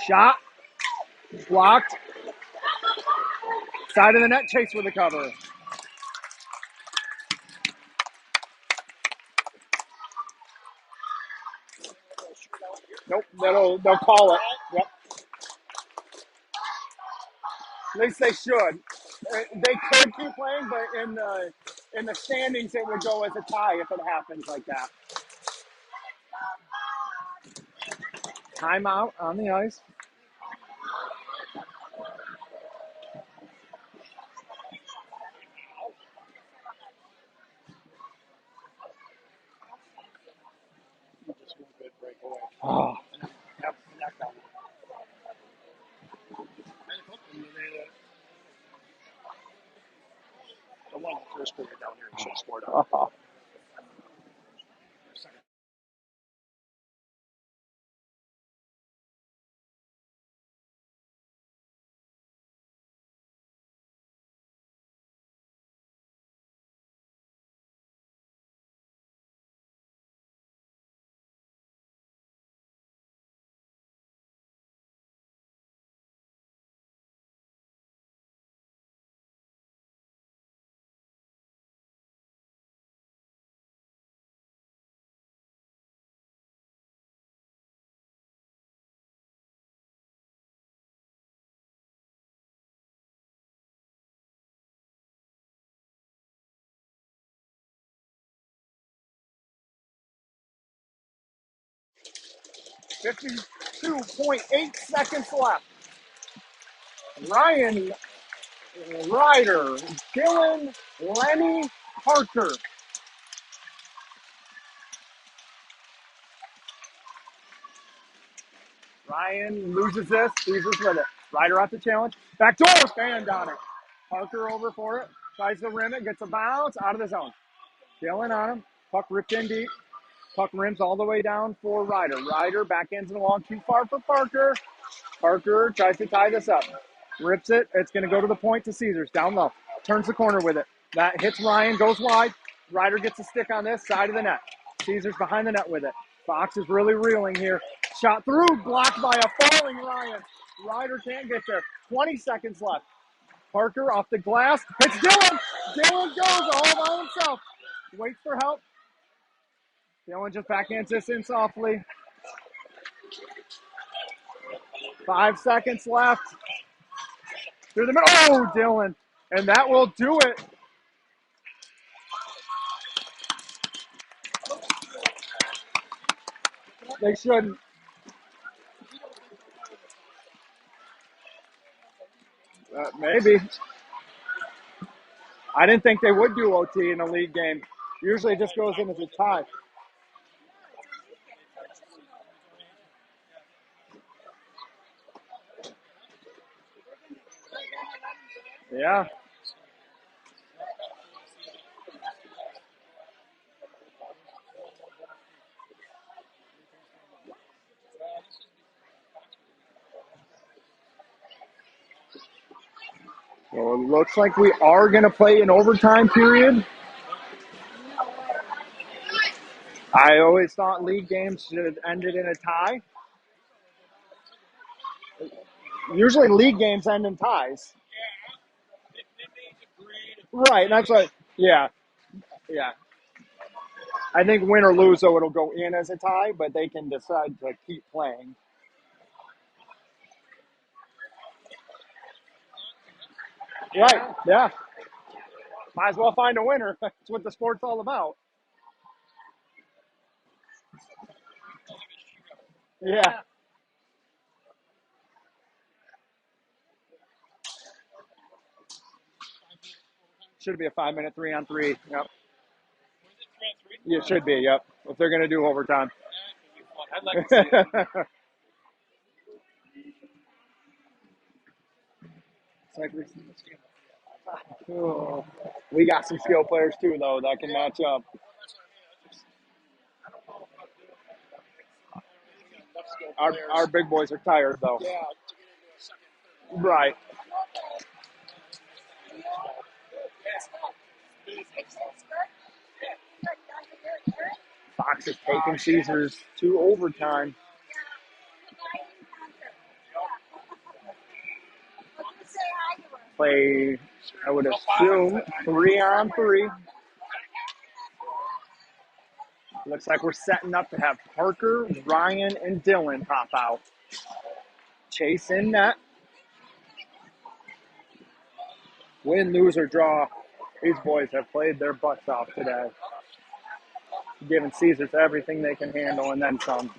Shot. Blocked. Side of the net. Chase with the cover. Nope. They'll call it. Yep. At least they should. They could keep playing, but in the standings, it would go as a tie if it happens like that. Timeout on the ice. Oh. Yep. The one in the first period down here, he should have scored on. Oh. .8 seconds left. Ryan, Ryder, Dylan, Lenny, Parker. Ryan loses this. Caesars with it. Ryder off the challenge. Back door. Stand on it. Parker over for it. Tries to rim it. Gets a bounce. Out of the zone. Dylan on him. Puck ripped in deep. Puck rims all the way down for Ryder. Ryder backhands it along. Too far for Parker. Parker tries to tie this up. Rips it. It's going to go to the point to Caesars. Down low. Turns the corner with it. That hits Ryan. Goes wide. Ryder gets a stick on this side of the net. Caesars behind the net with it. Fox is really reeling here. Shot through. Blocked by a falling Ryan. Ryder can't get there. 20 seconds left. Parker off the glass. It's Dylan. Dylan goes all by himself. Waits for help. Dylan just backhands this in softly. 5 seconds left. Through the middle. Oh, Dylan. And that will do it. They shouldn't. Maybe. I didn't think they would do OT in a league game. Usually it just goes in as a tie. Yeah. So it looks like we are going to play an overtime period. I always thought league games should have ended in a tie. Usually league games end in ties. Right, that's right. Yeah, yeah. I think win or lose, though, it'll go in as a tie, but they can decide to keep playing. Right, yeah. Might as well find a winner. That's what the sport's all about. Yeah. Should be a 5-minute 3-on-3. Yep. It should be, yep. If they're going to do overtime. I'd like to see it. Oh, we got some skill players, too, though, that can match up. Our big boys are tired, though. Yeah. Right. Fox is taking Caesars to overtime. Play, I would assume, 3-on-3. Looks like we're setting up to have Parker, Ryan, and Dylan pop out. Chase in net. Win, lose, or draw, these boys have played their butts off today. Giving Caesars everything they can handle and then some.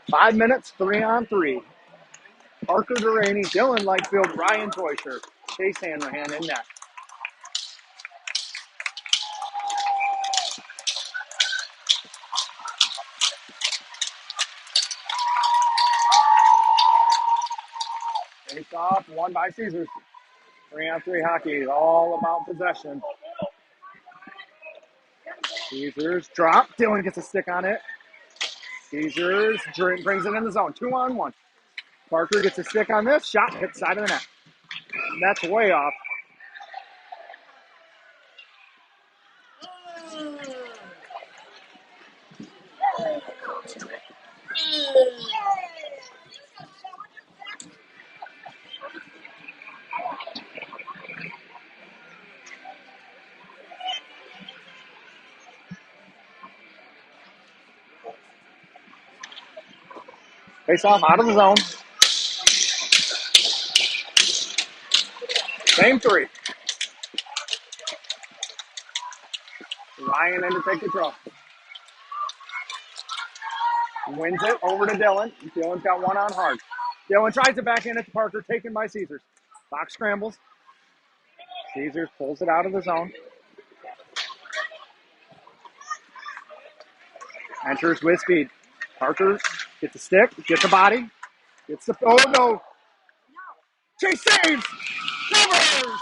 Five minutes, 3-on-3. Parker Duraney, Dylan Lightfield, Ryan Teuscher, Chase Hanrahan in net. Face off, won by Caesars. 3-on-3 hockey is all about possession. Caesars drop. Dylan gets a stick on it. Caesars brings it in the zone. 2-on-1. Parker gets a stick on this. Shot hits side of the net. That's way off. Face off out of the zone. Same three. Ryan in to take the draw. Wins it over to Dylan. Dylan's got one on hard. Dylan tries to back in at Parker, taken by Caesars. Fox scrambles. Caesars pulls it out of the zone. Enters with speed. Parker gets a stick, gets a body, gets the. Oh no! Chase saves! Covers!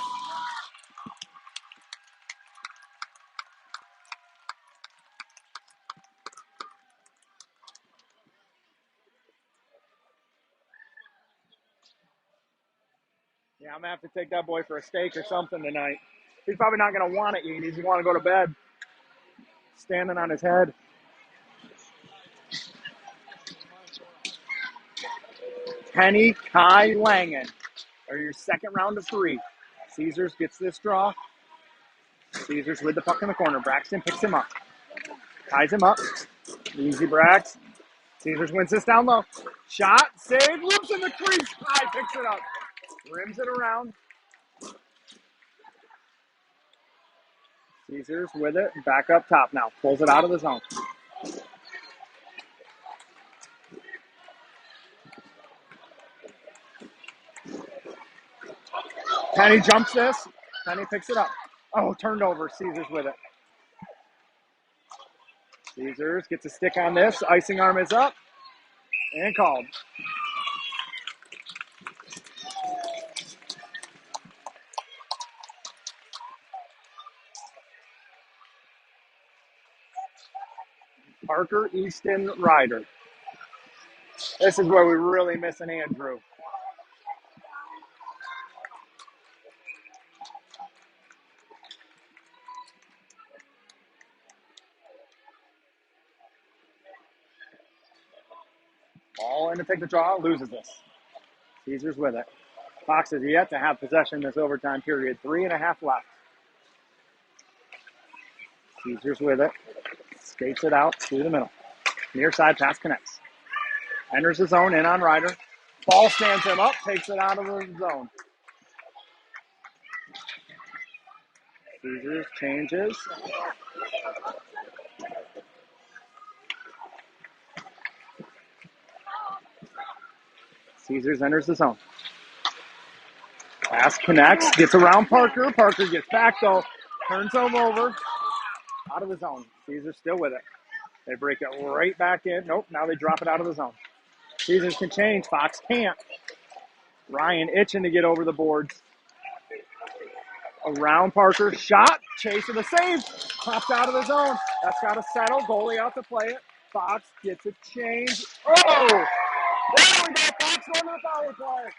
Yeah, I'm gonna have to take that boy for a steak or something tonight. He's probably not gonna want to eat. He's gonna want to go to bed. Standing on his head. Kenny Kai Langen are your second round of three. Caesars gets this draw. Caesars with the puck in the corner. Braxton picks him up. Ties him up. Easy Brax. Caesars wins this down low. Shot, save, loops in the crease. Kai picks it up. Rims it around. Caesars with it. Back up top now. Pulls it out of the zone. Penny jumps this. Penny picks it up. Oh, turned over. Caesars with it. Caesars gets a stick on this. Icing arm is up. And called. Parker, Easton, Ryder. This is where we really miss an Andrew. All in to take the draw, loses this. Caesars with it. Fox is yet to have possession this overtime period. 3.5 left. Caesars with it. Skates it out through the middle. Near side pass connects. Enters the zone, in on Ryder. Ball stands him up, takes it out of the zone. Caesars changes. Caesars enters the zone. Pass connects, gets around Parker. Parker gets back though, turns him over, out of the zone. Caesars still with it. They break it right back in. Nope, now they drop it out of the zone. Caesars can change, Fox can't. Ryan itching to get over the boards. Around Parker, shot, chase with a save, popped out of the zone. That's got to settle, goalie out to play it. Fox gets a change. Oh! There we go, Fox going to the power play.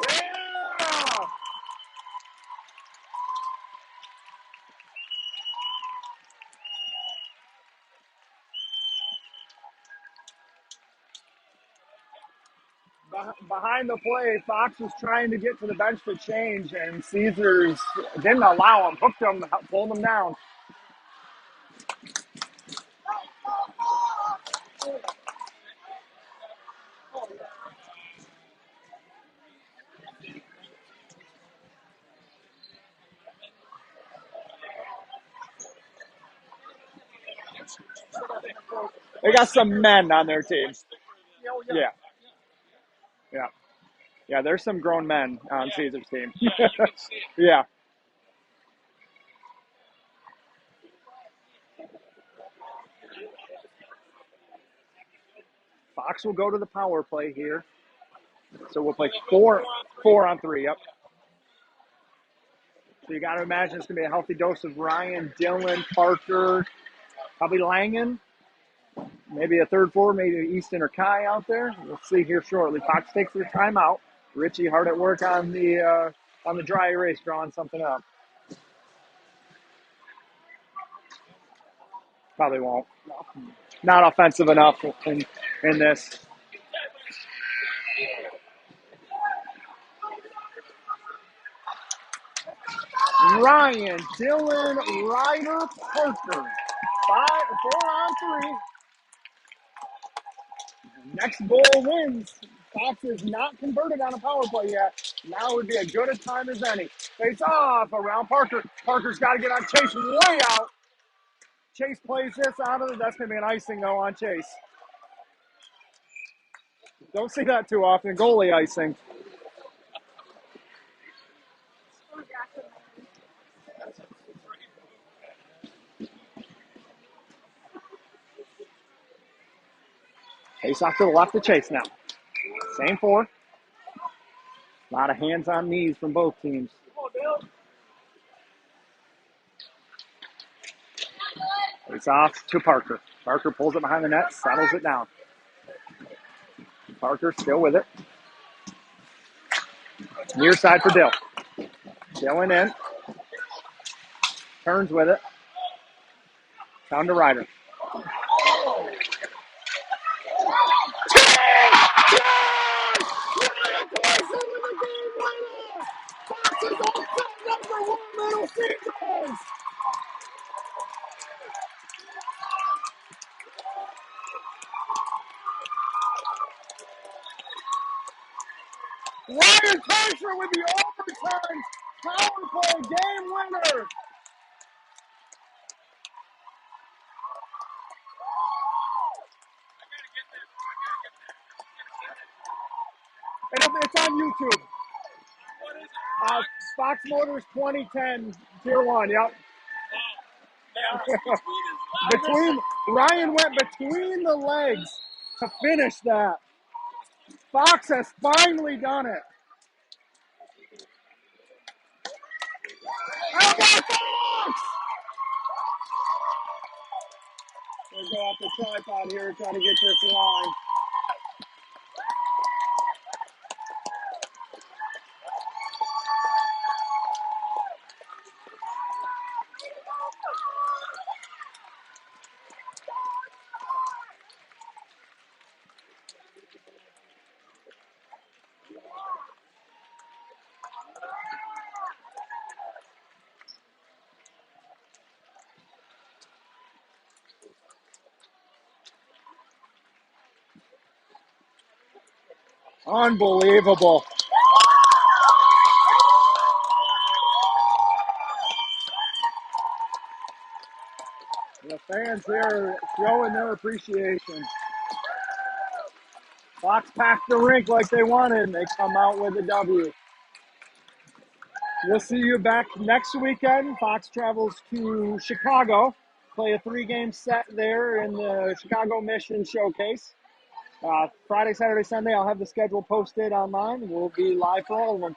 Yeah! Behind the play, Fox was trying to get to the bench to change, and Caesars didn't allow him, hooked him, pulled him down. They got some men on their team. Yeah, yeah. Yeah, there's some grown men on Caesar's team. Yeah. Fox will go to the power play here. So we'll play 4-on-3, yep. So you got to imagine it's going to be a healthy dose of Ryan, Dylan, Parker, probably Langen, maybe a third forward, maybe Easton or Kai out there. We'll see here shortly. Fox takes their timeout. Richie hard at work on the dry erase, drawing something up. Probably won't. Not offensive enough in this. Ryan, Dylan, Ryder, Parker. 4-on-3. Next goal wins. Fox is not converted on a power play yet. Now would be as good a time as any. Face off around Parker. Parker's got to get on Chase way out. Chase plays this out of it. That's going to be an icing, though, on Chase. Don't see that too often. Goalie icing. Face off to the left of Chase now. Same four. A lot of hands on knees from both teams. Face off to Parker. Parker pulls it behind the net, settles it down. Parker still with it. Near side for Dill. Dylan in. Turns with it. Down to Ryder. Ryan Kreischer with the overtime power play game winner. It's on YouTube. Fox Motors 2010 Tier 1, yep. Between Ryan went between the legs to finish that. Fox has finally done it. How about Fox? We'll go off the tripod here trying to get this line. Unbelievable. The fans here showing their appreciation. Fox packed the rink like they wanted, and they come out with a W. We'll see you back next weekend. Fox travels to Chicago, play a 3-game set there in the Chicago Mission Showcase. Friday, Saturday, Sunday, I'll have the schedule posted online. We'll be live for all of them.